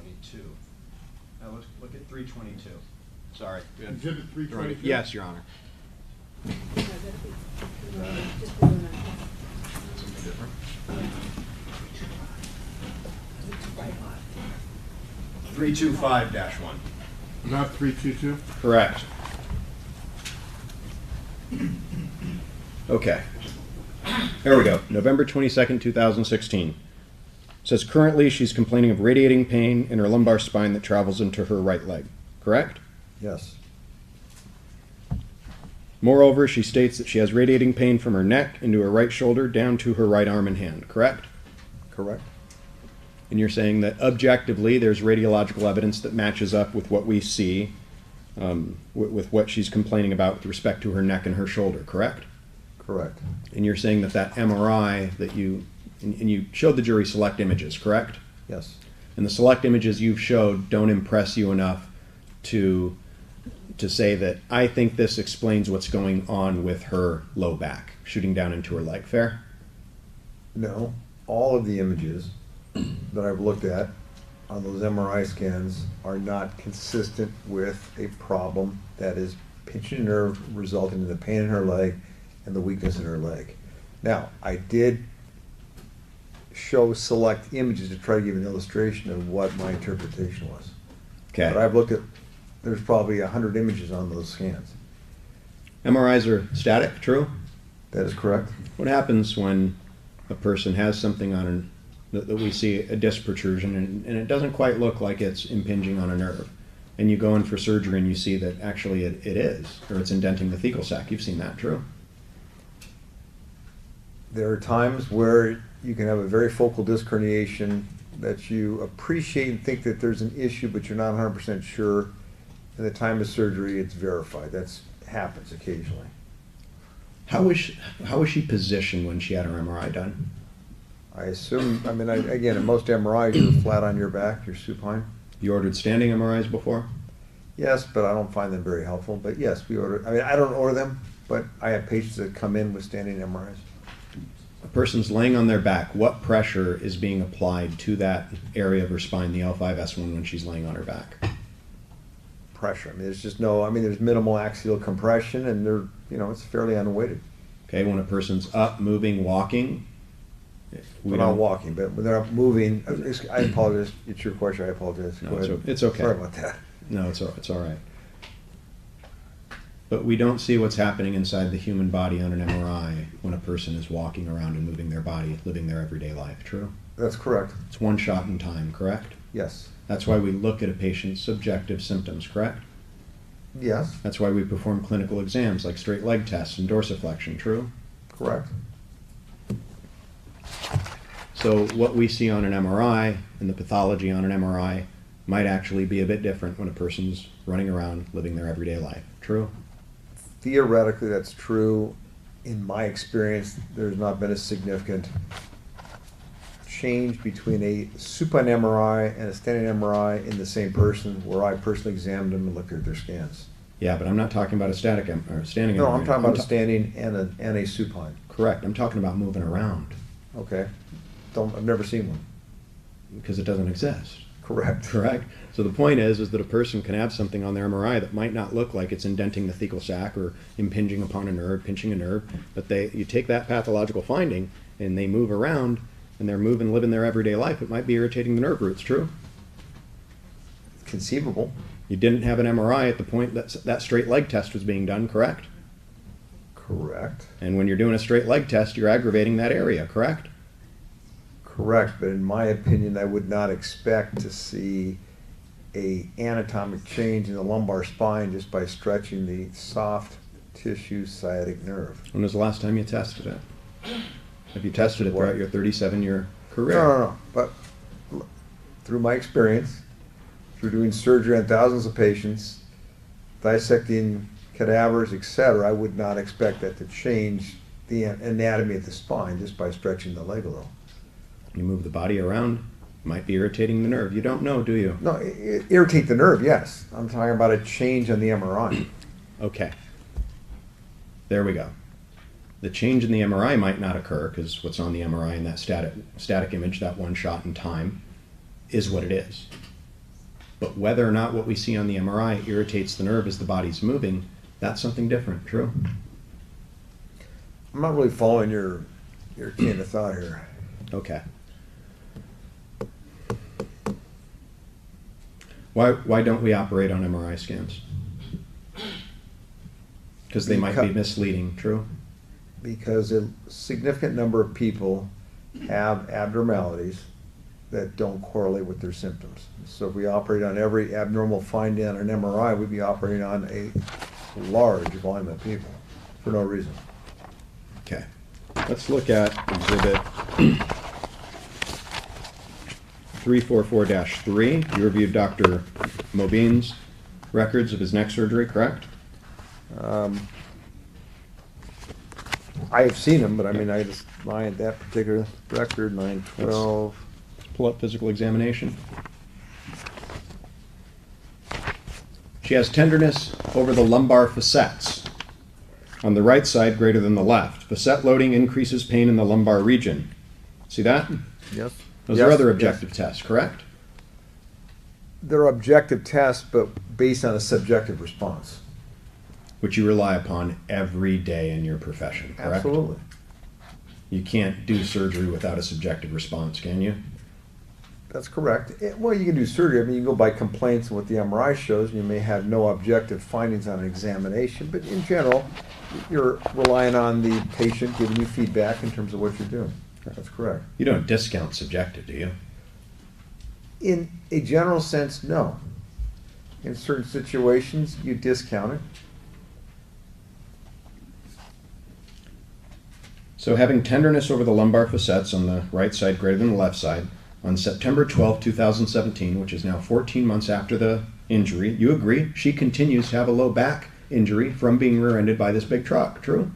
322. Now look at 322. Sorry. Exhibit 322? Yes, Your Honor. Something different. 325-1. Not 322? Correct. Okay. There we go. November 22nd, 2016. Says currently she's complaining of radiating pain in her lumbar spine that travels into her right leg. Correct? Yes. Moreover, she states that she has radiating pain from her neck into her right shoulder down to her right arm and hand. Correct? Correct. And you're saying that objectively there's radiological evidence that matches up with what we see, with what she's complaining about with respect to her neck and her shoulder. Correct? Correct. And you're saying that that MRI that you showed the jury select images, correct? Yes. And the select images you've showed don't impress you enough to say that I think this explains what's going on with her low back, shooting down into her leg. Fair? No, all of the images that I've looked at on those MRI scans are not consistent with a problem that is pinching a nerve resulting in the pain in her leg and the weakness in her leg. Now, I did show select images to try to give an illustration of what my interpretation was. Okay. But I've looked at, there's probably 100 images on those scans. MRIs are static, true? That is correct. What happens when a person has something on that we see a disc protrusion and it doesn't quite look like it's impinging on a nerve, and you go in for surgery and you see that actually it is, or it's indenting the thecal sac? You've seen that, true? There are times where you can have a very focal disc herniation that you appreciate and think that there's an issue, but you're not 100% sure. At the time of surgery, it's verified. That happens occasionally. How was she positioned when she had her MRI done? I assume, I mean, again, in most MRIs, you're flat on your back, you're supine. You ordered standing MRIs before? Yes, but I don't find them very helpful. But yes, we order, I mean, I don't order them, but I have patients that come in with standing MRIs. A person's laying on their back, what pressure is being applied to that area of her spine, the L5S1, when she's laying on her back? Pressure. I mean, there's just no, I mean, there's minimal axial compression and they're, you know, it's fairly unweighted. Okay, when a person's up, moving, walking, We're not walking, but when they're up moving, I apologize. It's your question. I apologize. No, Go ahead. it's okay. Sorry about that. No, it's all right. But we don't see what's happening inside the human body on an MRI when a person is walking around and moving their body, living their everyday life, true? That's correct. It's one shot in time, correct? Yes. That's why we look at a patient's subjective symptoms, correct? Yes. That's why we perform clinical exams like straight leg tests and dorsiflexion, true? Correct. So what we see on an MRI and the pathology on an MRI might actually be a bit different when a person's running around living their everyday life, true? Theoretically, that's true. In my experience, there's not been a significant change between a supine MRI and a standing MRI in the same person where I personally examined them and looked at their scans. Yeah, but I'm not talking about a static or standing No, MRI. I'm talking about a standing and a supine. Correct. I'm talking about moving around Okay. I've never seen one. because it doesn't exist. Correct. Correct. So the point is that a person can have something on their MRI that might not look like it's indenting the thecal sac or impinging upon a nerve, pinching a nerve, but you take that pathological finding and they move around and they're moving, living their everyday life. It might be irritating the nerve roots. True. Conceivable. You didn't have an MRI at the point that straight leg test was being done. Correct. Correct. And when you're doing a straight leg test, you're aggravating that area. Correct. Correct, but in my opinion, I would not expect to see a anatomic change in the lumbar spine just by stretching the soft tissue sciatic nerve. When was the last time you tested it? Have you tested it throughout your 37-year career? No. But through my experience, through doing surgery on thousands of patients, dissecting cadavers, etc., I would not expect that to change the anatomy of the spine just by stretching the leg a little. You move the body around, it might be irritating the nerve. You don't know, do you? No, irritate the nerve, yes. I'm talking about a change on the MRI. Okay. There we go. The change in the MRI might not occur because what's on the MRI in that static image, that one shot in time, is what it is. But whether or not what we see on the MRI irritates the nerve as the body's moving, that's something different, true? I'm not really following your chain of thought here. Okay. Why don't we operate on MRI scans? Because they might be misleading, true? Because a significant number of people have abnormalities that don't correlate with their symptoms. So if we operate on every abnormal finding on an MRI, we'd be operating on a large volume of people for no reason. Okay. Let's look at exhibit 344-3. You reviewed Dr. Mobine's records of his neck surgery, correct? I have seen them, but I mean, I just find that particular record, 912. Let's pull up physical examination. She has tenderness over the lumbar facets. On the right side, greater than the left. Facet loading increases pain in the lumbar region. See that? Yes. Those are other objective tests, correct? They're objective tests, but based on a subjective response. Which you rely upon every day in your profession, correct? Absolutely. You can't do surgery without a subjective response, can you? That's correct. Well, you can do surgery. I mean, you can go by complaints and what the MRI shows, and you may have no objective findings on an examination, but in general, you're relying on the patient giving you feedback in terms of what you're doing. That's correct. You don't discount subjective, do you? In a general sense, no. In certain situations, you discount it. So having tenderness over the lumbar facets on the right side greater than the left side, on September 12, 2017, which is now 14 months after the injury, you agree she continues to have a low back injury from being rear-ended by this big truck, true?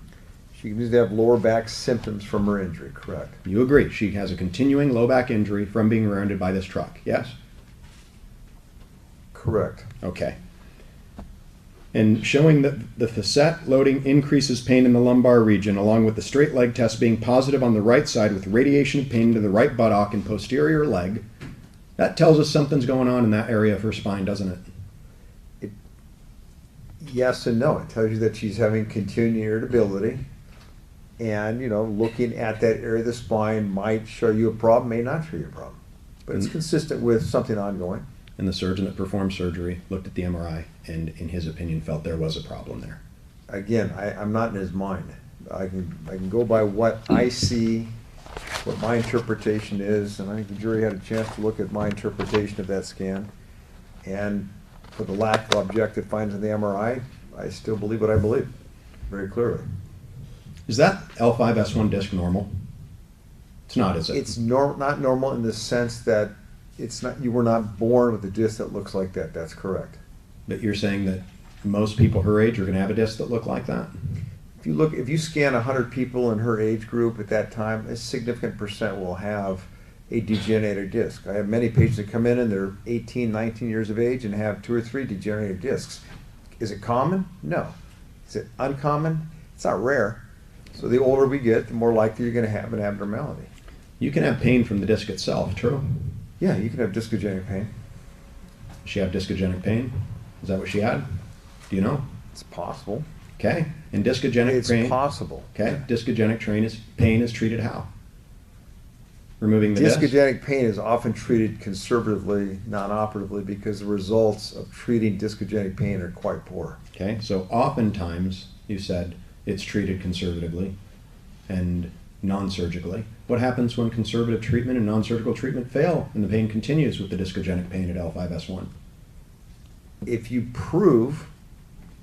She continues to have lower back symptoms from her injury, correct? You agree she has a continuing low back injury from being rear-ended by this truck, yes? Correct. Okay. And showing that the facet loading increases pain in the lumbar region, along with the straight leg test being positive on the right side with radiation of pain to the right buttock and posterior leg, that tells us something's going on in that area of her spine, doesn't it? Yes and no. It tells you that she's having continuing irritability. And, you know, looking at that area of the spine might show you a problem, may not show you a problem. But it's consistent with something ongoing. And the surgeon that performed surgery looked at the MRI and, in his opinion, felt there was a problem there. Again, I'm not in his mind. I can go by what I see, what my interpretation is, and I think the jury had a chance to look at my interpretation of that scan. And for the lack of objective findings in the MRI, I still believe what I believe, very clearly. Is that L5S1 disc normal? It's not, is it? It's not normal in the sense that it's not, you were not born with a disc that looks like that. That's correct. But you're saying that most people her age are going to have a disc that look like that? If you scan 100 people in her age group at that time, a significant percent will have a degenerated disc. I have many patients that come in and they're 18, 19 years of age and have 2 or 3 degenerated discs. Is it common? No. Is it uncommon? It's not rare. So the older we get, the more likely you're going to have an abnormality. You can have pain from the disc itself, true? Yeah, you can have discogenic pain. Does she have discogenic pain? Is that what she had? Do you know? It's possible. Okay. And discogenic pain. It's possible. Okay. Discogenic pain is treated how? Removing the disc? Discogenic pain is often treated conservatively, non-operatively, because the results of treating discogenic pain are quite poor. Okay. So oftentimes, you said, it's treated conservatively and non-surgically. What happens when conservative treatment and non-surgical treatment fail and the pain continues with the discogenic pain at L5S1? If you prove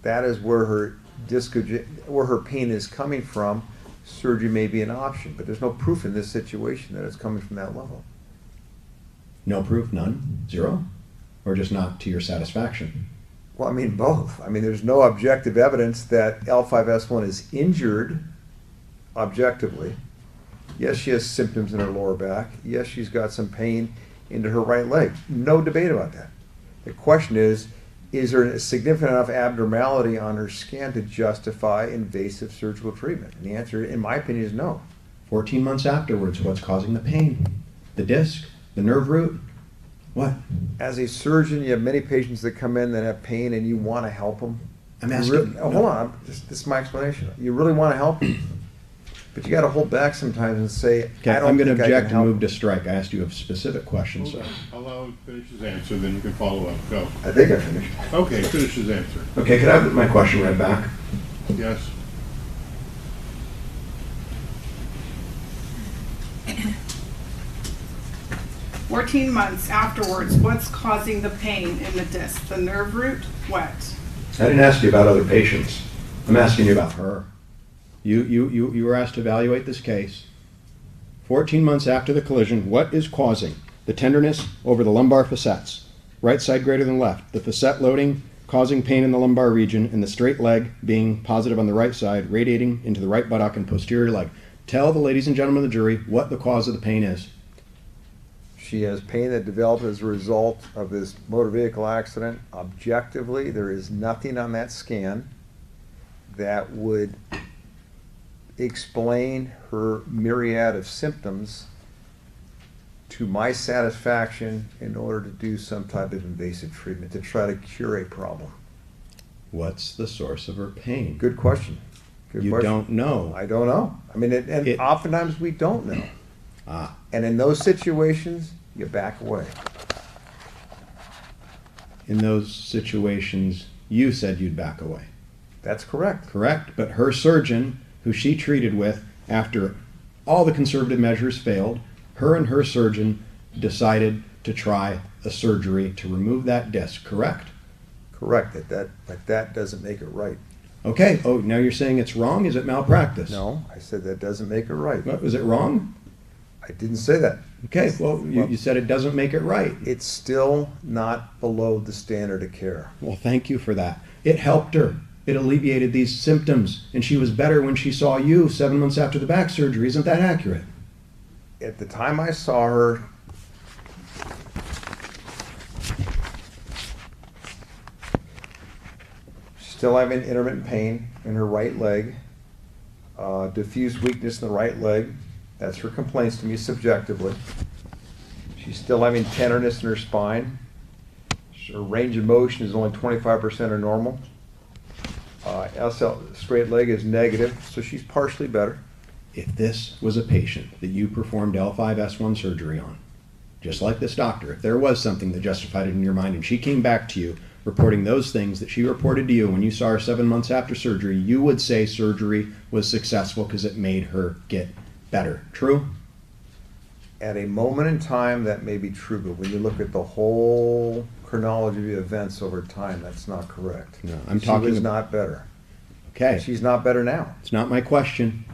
that is where her pain is coming from, surgery may be an option, but there's no proof in this situation that it's coming from that level. No proof, none, zero? Or just not to your satisfaction? Well, I mean both. I mean, there's no objective evidence that L5S1 is injured objectively. Yes, she has symptoms in her lower back. Yes, she's got some pain into her right leg. No debate about that. The question is there a significant enough abnormality on her scan to justify invasive surgical treatment? And the answer, in my opinion, is no. 14 months afterwards, what's causing the pain? The disc? The nerve root? What? As a surgeon, you have many patients that come in that have pain and you want to help them. I'm You asking. really- oh, hold on, this is my explanation. You really want to help them, but you got to hold back sometimes and say, Okay, I don't I'm going to think I can object and help move them. to strike. I asked you a specific question, Hold sir. on. Allow him to finish his answer, then you can follow up. Go. I think I finished. Okay, finish his answer. Okay, could I have my question read back? Yes. "14 months afterwards, what's causing the pain in the disc? The nerve root? What?" I didn't ask you about other patients. I'm asking you about her. You were asked to evaluate this case. 14 months after the collision, what is causing the tenderness over the lumbar facets? Right side greater than left. The facet loading causing pain in the lumbar region, and the straight leg being positive on the right side, radiating into the right buttock and posterior leg. Tell the ladies and gentlemen of the jury what the cause of the pain is. She has pain that developed as a result of this motor vehicle accident. Objectively, there is nothing on that scan that would explain her myriad of symptoms to my satisfaction in order to do some type of invasive treatment to try to cure a problem. What's the source of her pain? Good question. Good You question. don't know. I don't know. I mean, and oftentimes we don't know. Ah, And in those situations, you back away. in those situations, you said you'd back away. That's correct. Correct, but her surgeon, who she treated with after all the conservative measures failed, her and her surgeon decided to try a surgery to remove that disc, correct? Correct. But that doesn't make it right. Okay, oh, now you're saying it's wrong? Is it malpractice? No, I said that doesn't make it right. What, was it wrong? I didn't say that. Okay, well, you said it doesn't make it right. It's still not below the standard of care. Well, thank you for that. It helped her. It alleviated these symptoms, and she was better when she saw you 7 months after the back surgery. Isn't that accurate? At the time I saw her, she's still having intermittent pain in her right leg, diffuse weakness in the right leg. That's her complaints to me subjectively. She's still having tenderness in her spine. Her range of motion is only 25% of normal. SL straight leg is negative, so she's partially better. If this was a patient that you performed L5S1 surgery on, just like this doctor, if there was something that justified it in your mind and she came back to you reporting those things that she reported to you when you saw her 7 months after surgery, you would say surgery was successful because it made her get better. True? At a moment in time, that may be true, but when you look at the whole chronology of events over time, that's not correct. No, I'm She talking was ab- not better. Okay. She's not better now. It's not my question.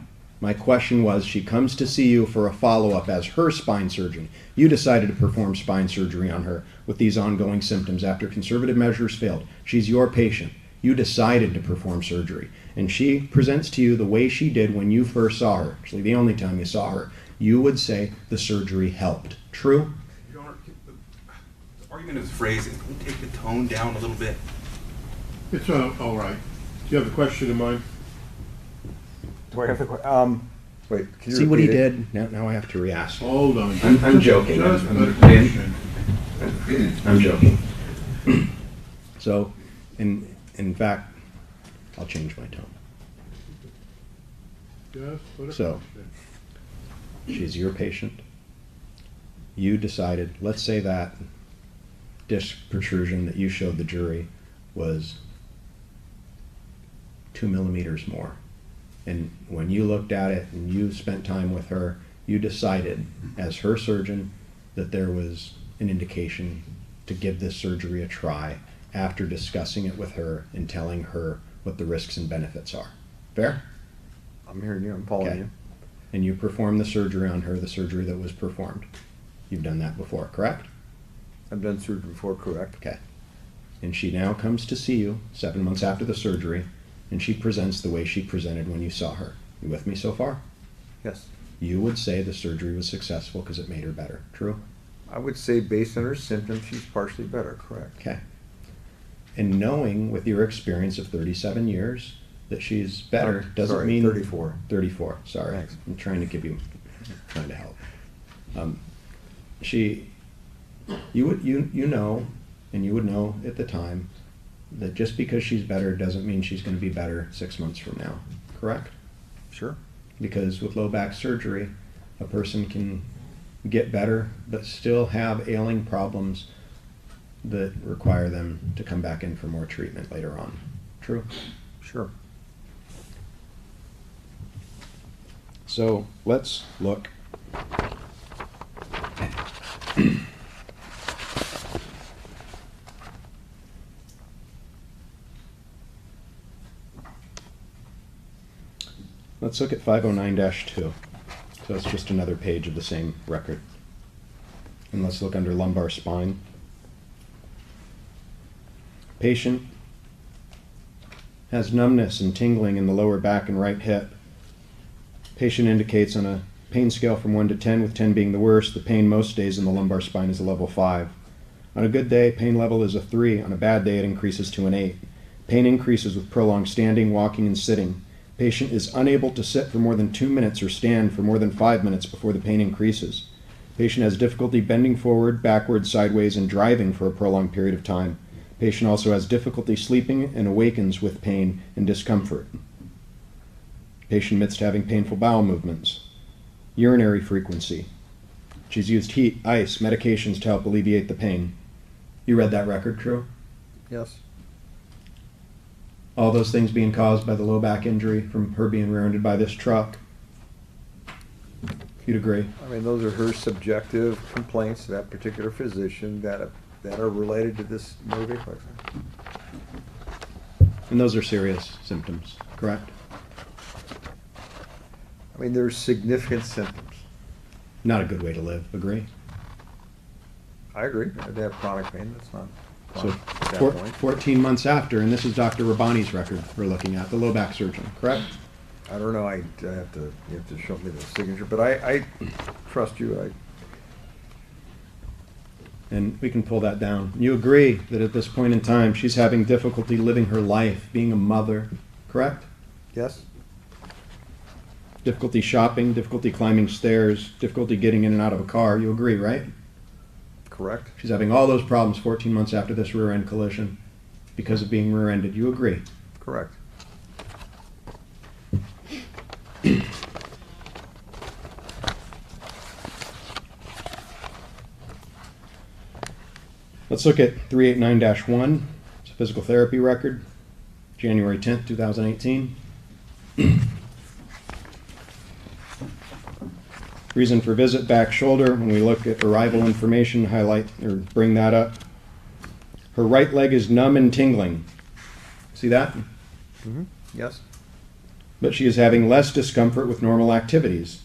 My question was, she comes to see you for a follow-up as her spine surgeon. You decided to perform spine surgery on her with these ongoing symptoms after conservative measures failed. She's your patient. You decided to perform surgery. And she presents to you the way she did when you first saw her, actually the only time you saw her. You would say the surgery helped. True? Your Honor, the argument is phrasing. Can we take the tone down a little bit? It's all right. Do you have a question in mind? Do I have the wait, can you See what he repeat it? did? Now I have to re-ask. Hold on. I'm joking. Just I'm a question. I'm joking. So, in fact, I'll change my tone. Just put a So- question. She's your patient. You decided, let's say that disc protrusion that you showed the jury was 2 millimeters more. And when you looked at it and you spent time with her, you decided as her surgeon that there was an indication to give this surgery a try after discussing it with her and telling her what the risks and benefits are. Fair? I'm hearing you, I'm following Okay. you. And you performed the surgery on her, the surgery that was performed. You've done that before, correct? I've done surgery before, correct? Okay. And she now comes to see you 7 months after the surgery, and she presents the way she presented when you saw her. You with me so far? Yes. You would say the surgery was successful because it made her better. True? I would say based on her symptoms, she's partially better, correct? Okay. And knowing with your experience of 37 years that she's better doesn't Sorry, mean 34. 34. Sorry, Thanks. I'm trying to help. She You know, and you would know at the time, that just because she's better doesn't mean she's going to be better 6 months from now, correct? Sure. Because with low back surgery, a person can get better but still have ailing problems that require them to come back in for more treatment later on. True? Sure. So let's look. Let's look at 509-2. So it's just another page of the same record. And let's look under lumbar spine. Patient has numbness and tingling in the lower back and right hip. Patient indicates on a pain scale from 1 to 10, with 10 being the worst, the pain most days in the lumbar spine is a level 5. On a good day, pain level is a 3. On a bad day, it increases to an 8. Pain increases with prolonged standing, walking, and sitting. Patient is unable to sit for more than 2 minutes or stand for more than 5 minutes before the pain increases. Patient has difficulty bending forward, backwards, sideways, and driving for a prolonged period of time. Patient also has difficulty sleeping and awakens with pain and discomfort. Patient admits to having painful bowel movements. Urinary frequency. She's used heat, ice, medications to help alleviate the pain. You read that record, true? Yes. All those things being caused by the low back injury from her being rear-ended by this truck. You'd agree? I mean, those are her subjective complaints to that particular physician that are related to this motor vehicle accident. And those are serious symptoms, correct? I mean, there's significant symptoms. Not a good way to live, agree? I agree. They have chronic pain. That's not So fine at that point. 14 months after, and this is Dr. Rabbani's record we're looking at, the low back surgeon, correct? I don't know. You have to show me the signature, but I trust you. And we can pull that down. You agree that at this point in time, she's having difficulty living her life, being a mother, correct? Yes. Difficulty shopping, difficulty climbing stairs, difficulty getting in and out of a car. You agree, right? Correct. She's having all those problems 14 months after this rear end collision because of being rear-ended. You agree? Correct. Let's look at 389-1. It's a physical therapy record, January 10th, 2018. Reason for visit, back shoulder. When we look at arrival information, highlight or bring that up. Her right leg is numb and tingling. See that? Mm-hmm. Yes. But she is having less discomfort with normal activities.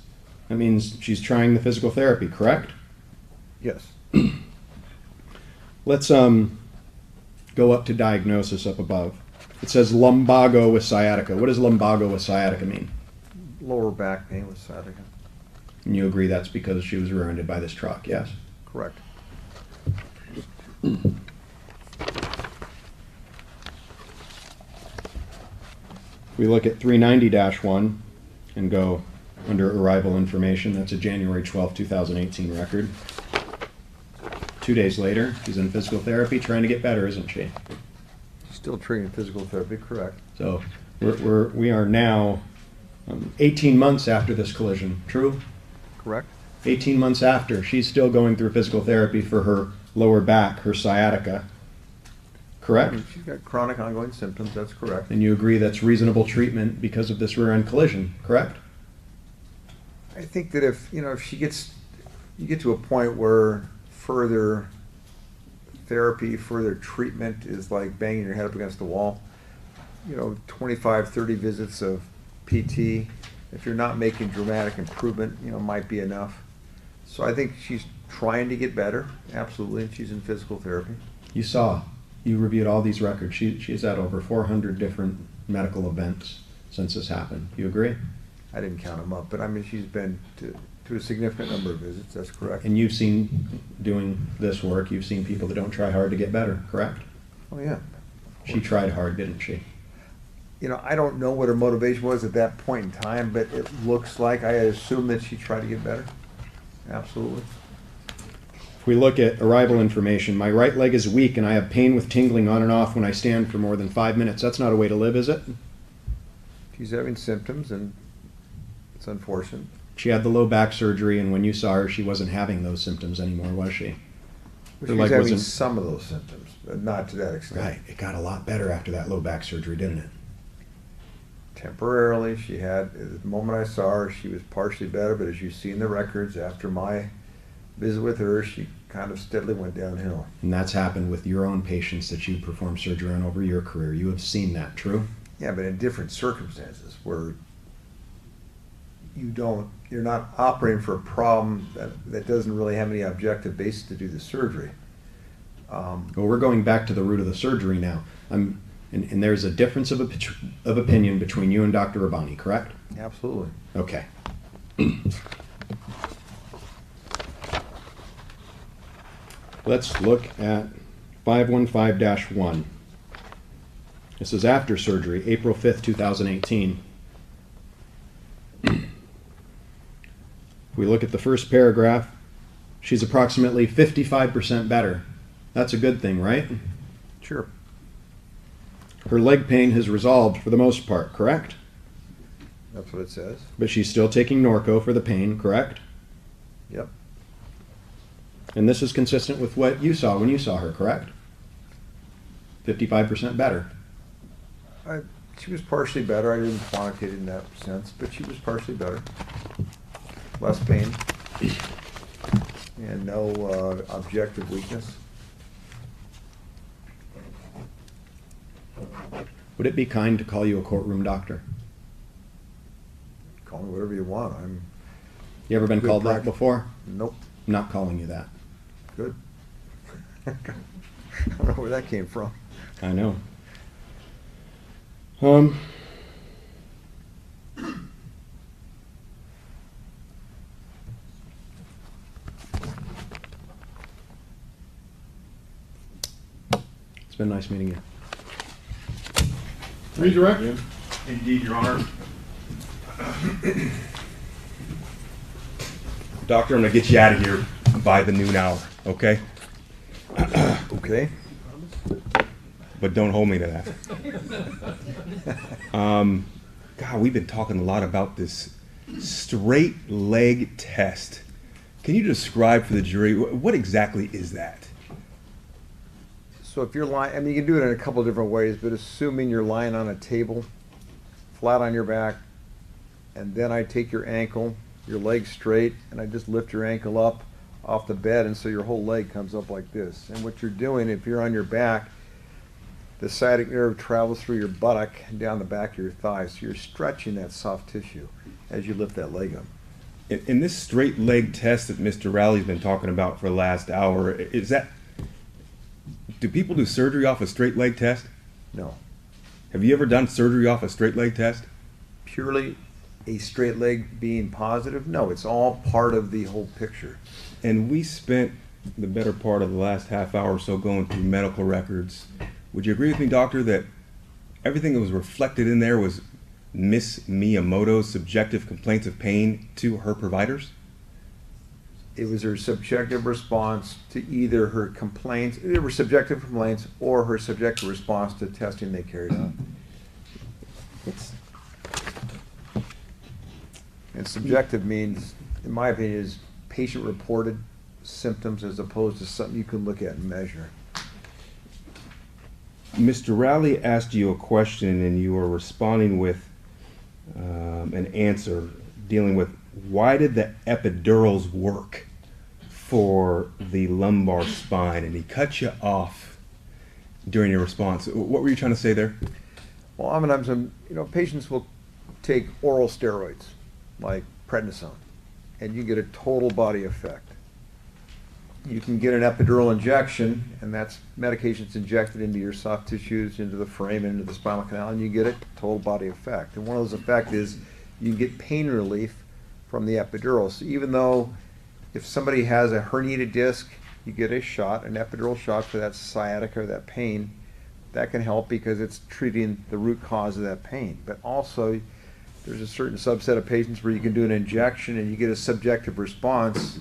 That means she's trying the physical therapy, correct? Yes. Let's go up to diagnosis up above. It says lumbago with sciatica. What does lumbago with sciatica mean? Lower back pain with sciatica. And you agree that's because she was rear-ended by this truck, yes? Correct. We look at 390-1 and go under arrival information. That's a January 12, 2018 record. 2 days later, she's in physical therapy trying to get better, isn't she? Still treating physical therapy, correct. So we are now 18 months after this collision, true? Correct. 18 months after, she's still going through physical therapy for her lower back, her sciatica, correct? She's got chronic ongoing symptoms, that's correct. And you agree that's reasonable treatment because of this rear-end collision, correct? I think that if you get to a point where further therapy, further treatment is like banging your head up against the wall, 25, 30 visits of PT, if you're not making dramatic improvement, might be enough. So I think she's trying to get better, absolutely, and she's in physical therapy. You reviewed all these records. She's had over 400 different medical events since this happened. You agree? I didn't count them up, but I mean, she's been to a significant number of visits, that's correct. And you've seen, doing this work, you've seen people that don't try hard to get better, correct? Oh, yeah. She tried hard, didn't she? I don't know what her motivation was at that point in time, but it looks like I assume that she tried to get better. Absolutely. If we look at arrival information, my right leg is weak and I have pain with tingling on and off when I stand for more than 5 minutes. That's not a way to live, is it? She's having symptoms, and it's unfortunate. She had the low back surgery, and when you saw her, she wasn't having those symptoms anymore, was she? But Her she's leg having wasn't- some of those symptoms, but not to that extent. Right. It got a lot better after that low back surgery, didn't it? Temporarily, she had, at the moment I saw her, she was partially better, but as you see in the records, after my visit with her, she kind of steadily went downhill. And that's happened with your own patients that you performed surgery on over your career. You have seen that, true? Yeah, but in different circumstances where you're not operating for a problem that doesn't really have any objective basis to do the surgery. Well, we're going back to the root of the surgery now. And there's a difference of opinion between you and Dr. Rabbani, correct? Absolutely. Okay. Let's look at 515-1. This is after surgery, April 5th, 2018. We look at the first paragraph. She's approximately 55% better. That's a good thing, right? Sure. Her leg pain has resolved for the most part, correct? That's what it says. But she's still taking Norco for the pain, correct? Yep. And this is consistent with what you saw when you saw her, correct? 55% better. She was partially better. I didn't quantitate it in that sense, but she was partially better. Less pain. And no objective weakness. Would it be kind to call you a courtroom doctor? Call me whatever you want. You ever been Good called that practice. before? Nope. I'm not calling you that. Good. I don't know where that came from. I know. It's been nice meeting you. Redirect? Indeed, Your Honor. Doctor, I'm gonna get you out of here by the noon hour, okay? Okay. But don't hold me to that. God, we've been talking a lot about this straight leg test. Can you describe for the jury, what exactly is that? So if you're lying, I mean, you can do it in a couple of different ways, but assuming you're lying on a table, flat on your back, and then I take your ankle, your leg straight, and I just lift your ankle up off the bed, and so your whole leg comes up like this. And what you're doing, if you're on your back, the sciatic nerve travels through your buttock and down the back of your thigh, so you're stretching that soft tissue as you lift that leg up. In this straight leg test that Mr. Rowley's been talking about for the last hour, is that, do people do surgery off a straight leg test? No. Have you ever done surgery off a straight leg test? Purely a straight leg being positive? No, it's all part of the whole picture. And we spent the better part of the last half hour or so going through medical records. Would you agree with me, doctor, that everything that was reflected in there was Miss Miyamoto's subjective complaints of pain to her providers? It was her subjective response to either her complaints, either her subjective complaints or her subjective response to testing they carried out. And subjective means, in my opinion, is patient-reported symptoms as opposed to something you can look at and measure. Mr. Rowley asked you a question and you were responding with an answer dealing with why did the epidurals work for the lumbar spine, and he cut you off during your response. What were you trying to say there? Well, oftentimes, patients will take oral steroids like prednisone, and you get a total body effect. You can get an epidural injection, and that's medications injected into your soft tissues, into the frame, into the spinal canal, and you get a total body effect. And one of those effects is you get pain relief from the epidural. So even though if somebody has a herniated disc, you get a shot, an epidural shot for that sciatica or that pain, that can help because it's treating the root cause of that pain. But also, there's a certain subset of patients where you can do an injection and you get a subjective response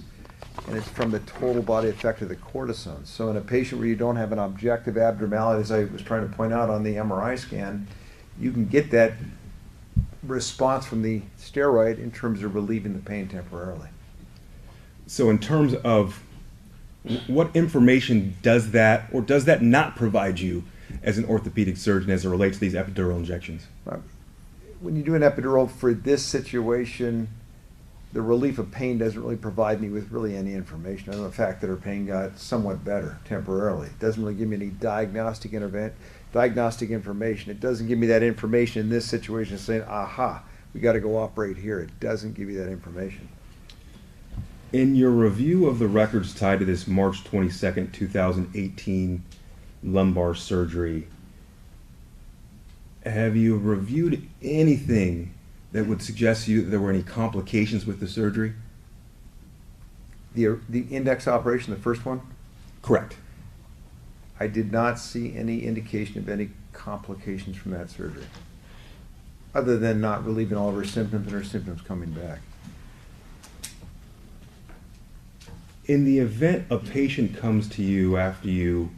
and it's from the total body effect of the cortisone. So in a patient where you don't have an objective abnormality, as I was trying to point out on the MRI scan, you can get that response from the steroid in terms of relieving the pain temporarily. So in terms of what information does that or does that not provide you as an orthopedic surgeon as it relates to these epidural injections? When you do an epidural for this situation, the relief of pain doesn't really provide me with really any information other than the fact that her pain got somewhat better temporarily. It doesn't really give me any diagnostic information. It doesn't give me that information in this situation saying, aha, we got to go operate here. It doesn't give you that information. In your review of the records tied to this March 22nd, 2018 lumbar surgery, have you reviewed anything that would suggest to you that there were any complications with the surgery? The index operation, the first one, Correct. I did not see any indication of any complications from that surgery, other than not relieving all of her symptoms and her symptoms coming back. In the event a patient comes to you after you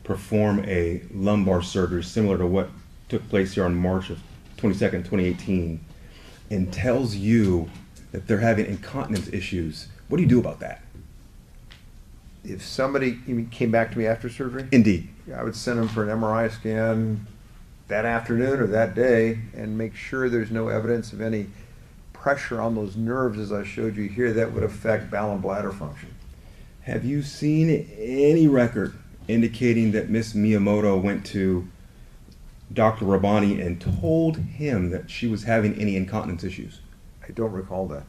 perform a lumbar surgery similar to what took place here on March of 22nd, 2018, and tells you that they're having incontinence issues, what do you do about that? If somebody came back to me after surgery, Indeed. I would send them for an MRI scan that afternoon or that day and make sure there's no evidence of any pressure on those nerves, as I showed you here, that would affect bowel and bladder function. Have you seen any record indicating that Miss Miyamoto went to Dr. Rabani and told him that she was having any incontinence issues? I don't recall that.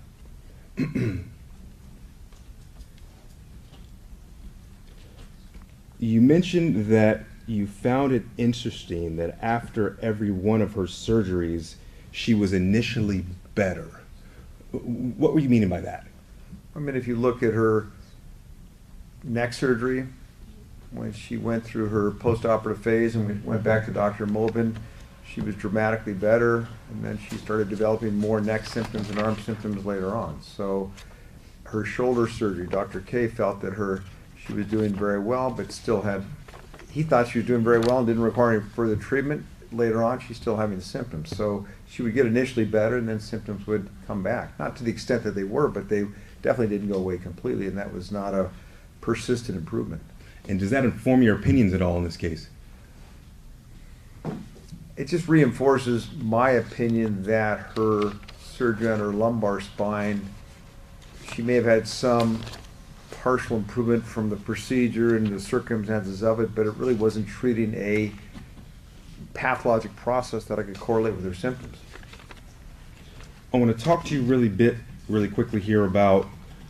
You mentioned that you found it interesting that after every one of her surgeries, she was initially better. What were you meaning by that? I mean, if you look at her neck surgery, when she went through her post-operative phase and we went back to Dr. Mobin, she was dramatically better, and then she started developing more neck symptoms and arm symptoms later on. So her shoulder surgery, Dr. K felt that she was doing very well, but still he thought she was doing very well and didn't require any further treatment. Later on, she's still having symptoms. So she would get initially better, and then symptoms would come back. Not to the extent that they were, but they definitely didn't go away completely, and that was not a persistent improvement. And does that inform your opinions at all in this case? It just reinforces my opinion that her surgery on her lumbar spine, she may have had some partial improvement from the procedure and the circumstances of it, but it really wasn't treating a pathologic process that I could correlate with her symptoms. I want to talk to you really quickly here about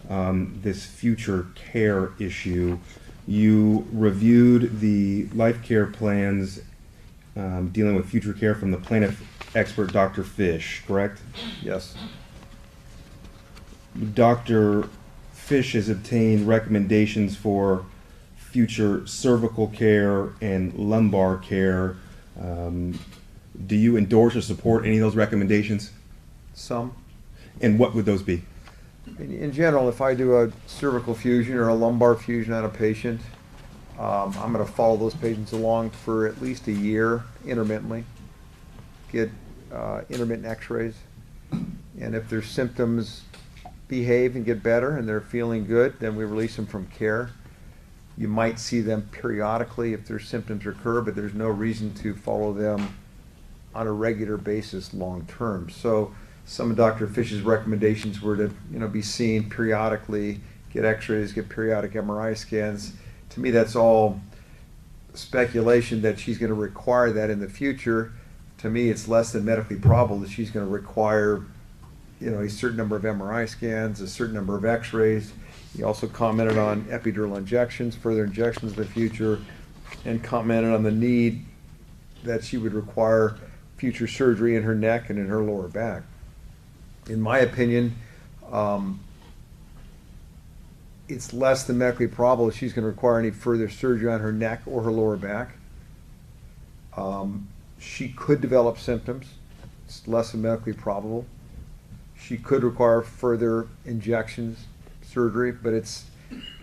this future care issue. You reviewed the life care plans dealing with future care from the plaintiff expert, Dr. Fish, correct? Yes. Dr. Fish has obtained recommendations for future cervical care and lumbar care. Do you endorse or support any of those recommendations? Some. And what would those be? In general, if I do a cervical fusion or a lumbar fusion on a patient, I'm going to follow those patients along for at least a year intermittently, get intermittent x-rays, and if their symptoms behave and get better and they're feeling good, then we release them from care. You might see them periodically if their symptoms recur, but there's no reason to follow them on a regular basis long term. So some of Dr. Fish's recommendations were to be seen periodically, get x-rays, get periodic MRI scans. To me, that's all speculation that she's going to require that in the future. To me, it's less than medically probable that she's going to require a certain number of MRI scans, a certain number of x-rays. He also commented on epidural injections, further injections in the future, and commented on the need that she would require future surgery in her neck and in her lower back. In my opinion, it's less than medically probable that she's going to require any further surgery on her neck or her lower back. She could develop symptoms. It's less than medically probable. She could require further injections, surgery, but it's,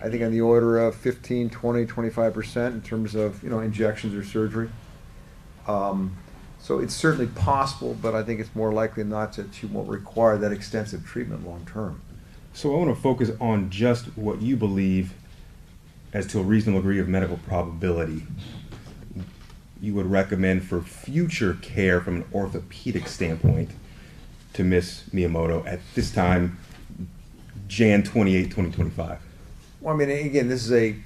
I think, on the order of 15, 20, 25% in terms of, injections or surgery. So it's certainly possible, but I think it's more likely not that she won't require that extensive treatment long term. So I want to focus on just what you believe as to a reasonable degree of medical probability you would recommend for future care from an orthopedic standpoint to Miss Miyamoto at this time, Jan 28, 2025. Well, I mean, again, it's a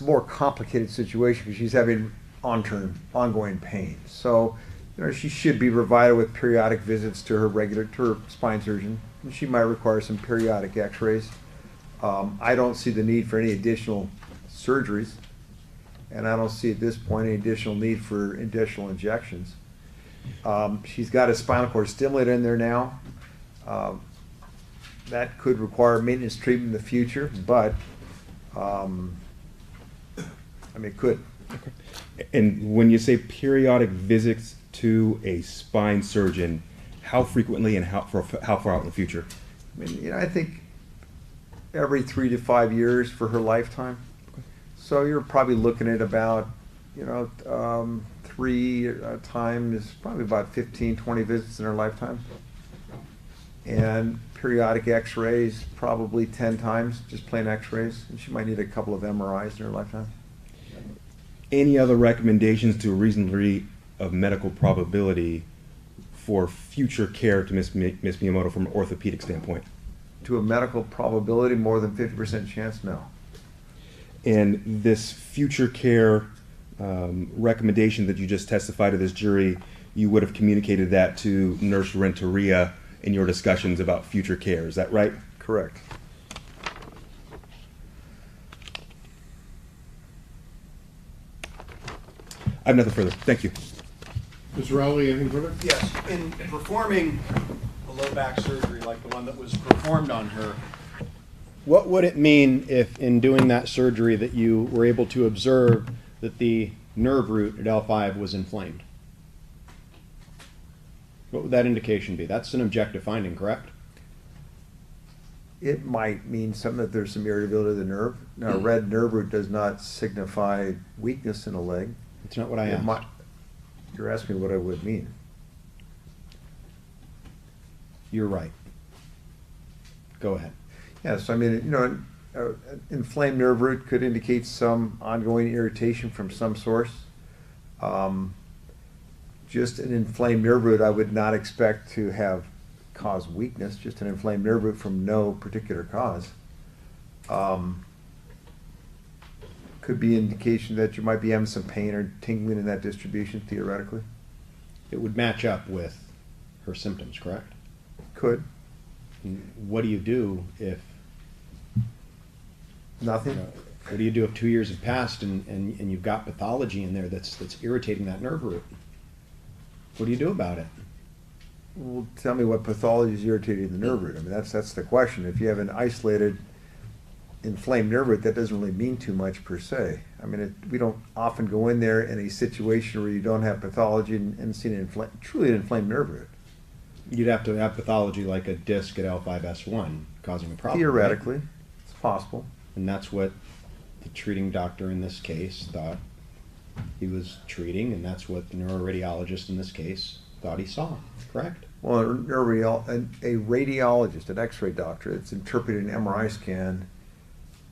more complicated situation because she's having ongoing pain. So, she should be provided with periodic visits to her spine surgeon, and she might require some periodic x-rays. I don't see the need for any additional surgeries, and I don't see at this point any additional need for additional injections. She's got a spinal cord stimulator in there now. That could require maintenance treatment in the future, but it could. Okay. And when you say periodic visits to a spine surgeon, how frequently and how far out in the future? I think every 3 to 5 years for her lifetime. Okay. So you're probably looking at about, 3 times, probably about 15, 20 visits in her lifetime. And periodic x-rays, probably 10 times, just plain x-rays. And she might need a couple of MRIs in her lifetime. Any other recommendations to a reasonable degree of medical probability for future care to Miss Miyamoto from an orthopedic standpoint? To a medical probability, more than 50% chance, no. And this future care recommendation that you just testified to this jury, you would have communicated that to Nurse Renteria in your discussions about future care, is that right? Correct. I have nothing further. Thank you. Mr. Rowley, anything further? Yes, in performing a low back surgery like the one that was performed on her, What would it mean if, in doing that surgery, that you were able to observe that the nerve root at L5 was inflamed? What would that indication be? That's an objective finding, correct? It might mean something that there's some irritability of the nerve. Now, a red nerve root does not signify weakness in a leg. That's not what I It asked. might- You're asking me what it would mean. You're right. Go ahead. Yes, I mean, an inflamed nerve root could indicate some ongoing irritation from some source. Just an inflamed nerve root, I would not expect to have cause weakness, just an inflamed nerve root from no particular cause. Could be indication that you might be having some pain or tingling in that distribution, theoretically. It would match up with her symptoms, correct? Could. What do you do if Nothing. what do you do if 2 years have passed and you've got pathology in there that's irritating that nerve root? What do you do about it? Well, tell me what pathology is irritating the nerve root. I mean, that's the question. If you have an isolated inflamed nerve root, that doesn't really mean too much per se. I mean, we don't often go in there in a situation where you don't have pathology and see truly an inflamed nerve root. You'd have to have pathology like a disc at L5S1 causing a problem. Theoretically, right? it's possible. And that's what the treating doctor in this case thought he was treating, and that's what the neuroradiologist in this case thought he saw, correct? Well, a radiologist, an x-ray doctor that's interpreting an MRI scan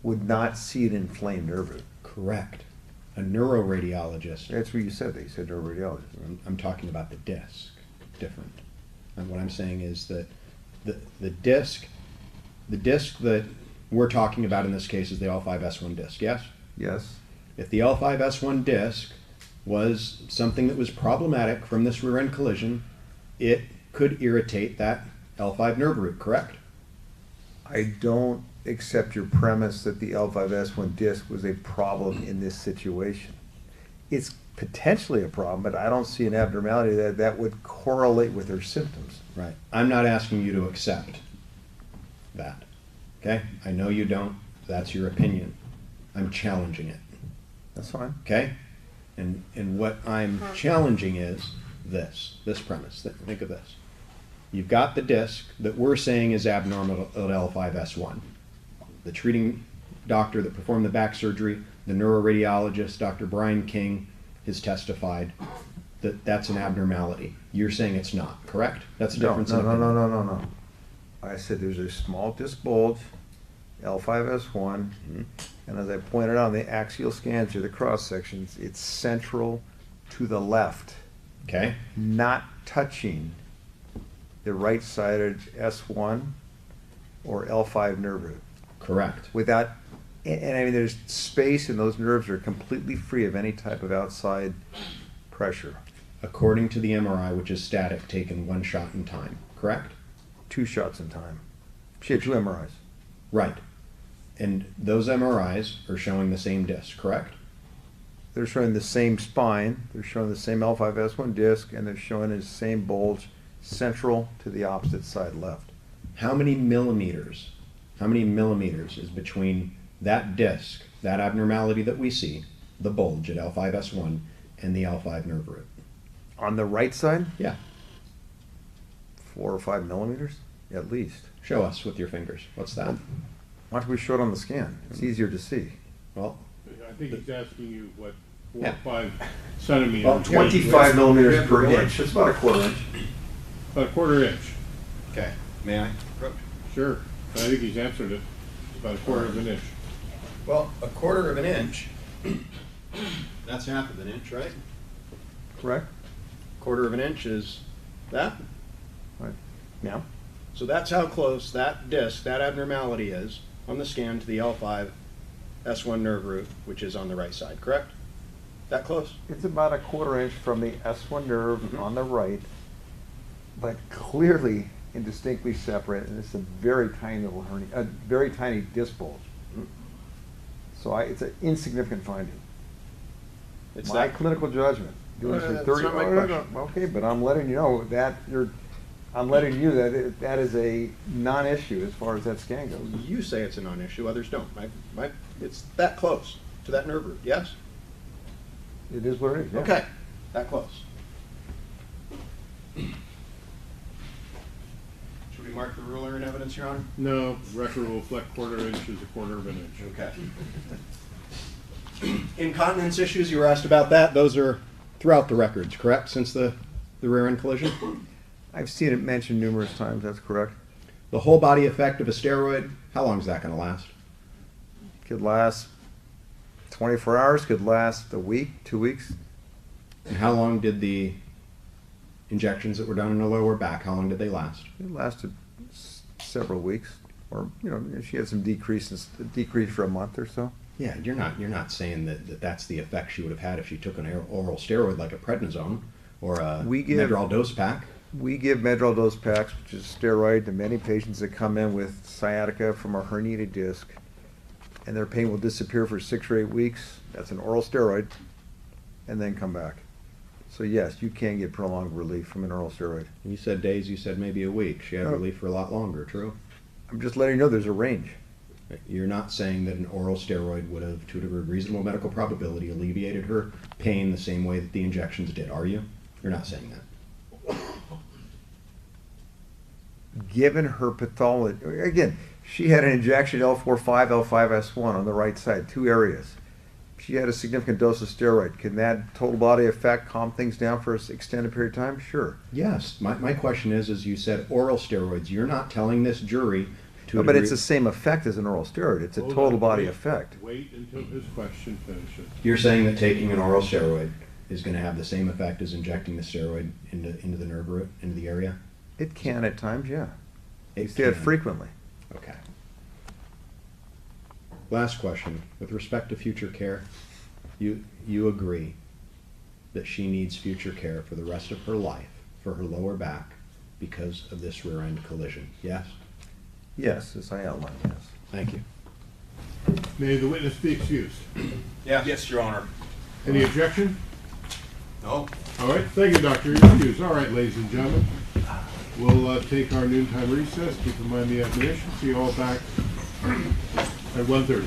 would not see an inflamed nerve root. Correct. A neuroradiologist. That's what you said. They said neuroradiologist. I'm talking about the disc. Different. And what I'm saying is that the disc that we're talking about in this case is the L5S1 disc, yes? Yes. If the L5S1 disc was something that was problematic from this rear end collision, it could irritate that L5 nerve root, correct? I don't accept your premise that the L5S1 disc was a problem in this situation. It's potentially a problem, but I don't see an abnormality that would correlate with her symptoms. Right. I'm not asking you to accept that. Okay? I know you don't. That's your opinion. I'm challenging it. That's fine. Okay? And what I'm challenging is this premise. Think of this. You've got the disc that we're saying is abnormal at L5S1. The treating doctor that performed the back surgery, the neuroradiologist, Dr. Brian King, has testified that that's an abnormality. You're saying it's not, correct? That's a No, difference no, in no, opinion. no, no, no, no. I said there's a small disc bulge, L5S1, and as I pointed out, the axial scans here, the cross sections, it's central to the left, Okay? not touching the right-sided S1 or L5 nerve root. Correct. Without, and I mean, there's space and those nerves are completely free of any type of outside pressure. According to the MRI, which is static, taken one shot in time, correct? 2 shots in time. She had 2 MRIs. Right. And those MRIs are showing the same disc, correct? They're showing the same spine, they're showing the same L5S1 disc, and they're showing the same bulge central to the opposite side left. How many millimeters is between that disc, that abnormality that we see, the bulge at L5S1, and the L5 nerve root? On the right side, Yeah. 4 or 5 millimeters, at least. Show us with your fingers. What's that? Why don't we show it on the scan? It's easier to see. Well, I think he's asking you what, 4 Yeah. or 5 centimeters. Well, 25 millimeters per inch, it's about a quarter inch. About a quarter inch. Okay, may I approach? Sure. I think he's answered it. It's about a quarter of an inch. Well, a quarter of an inch, that's half of an inch, right? Correct? Quarter of an inch is that. Right. Now? So that's how close that disc, that abnormality is on the scan to the L5 S1 nerve root, which is on the right side, correct? That close? It's about a quarter inch from the S1 nerve Mhm. on the right, but clearly indistinctly separate, and it's a very tiny little hernia, a very tiny disc bulge. So it's an insignificant finding. It's My that clinical judgment. Doing this for That's 30 not my oh, no, question. no, okay, but I'm letting you know that I'm letting you that that is a non-issue as far as that scan goes. You say it's a non-issue, others don't. It's that close to that nerve root, yes? It is what it is. Yeah. Okay, that close. Should we mark the ruler in evidence, Your Honor? No, record will reflect quarter inch is a quarter of an inch. Okay. Incontinence issues, you were asked about that. those are throughout the records, correct, since the rear end collision? I've seen it mentioned numerous times. That's correct. The whole body effect of a steroid, how long is that going to last? Could last 24 hours. Could last a week, 2 weeks. And how long did the injections that were done in the lower back, how long did they last? It lasted several weeks, or she had some decrease for a month or so. Yeah, you're not saying that that's the effect she would have had if she took an oral steroid like a prednisone or a We give- Medrol dose pack. We give Medrol dose packs, which is a steroid, to many patients that come in with sciatica from a herniated disc, and their pain will disappear for 6 or 8 weeks. That's an oral steroid, and then come back. So yes, you can get prolonged relief from an oral steroid. You said days, you said maybe a week. She had Oh. relief for a lot longer, true? I'm just letting you know there's a range. You're not saying that an oral steroid would have, to a reasonable medical probability, alleviated her pain the same way that the injections did, are you? You're not saying that. Given her pathology, again, she had an injection L4-5, L5S1 on the right side, 2 areas. She had a significant dose of steroid. Can that total body effect calm things down for an extended period of time? Sure. Yes, my question is you said oral steroids. You're not telling this jury to No, a but it's degree- the same effect as an oral steroid. It's a Hold total on, body wait- effect. Wait until his question finishes. You're saying that taking an oral steroid is going to have the same effect as injecting the steroid into the nerve root, into the area? It can at times, yeah. You It see it can. frequently. Okay. Last question. With respect to future care, you agree that she needs future care for the rest of her life for her lower back because of this rear end collision? Yes? Yes, as I outlined, yes. Thank you. May the witness be excused. Yes, Your Honor. Any objection? No. All right, thank you, Doctor. You're excused. All right, ladies and gentlemen, we'll take our noontime recess, keep in mind the admonition, see you all back at 1:30.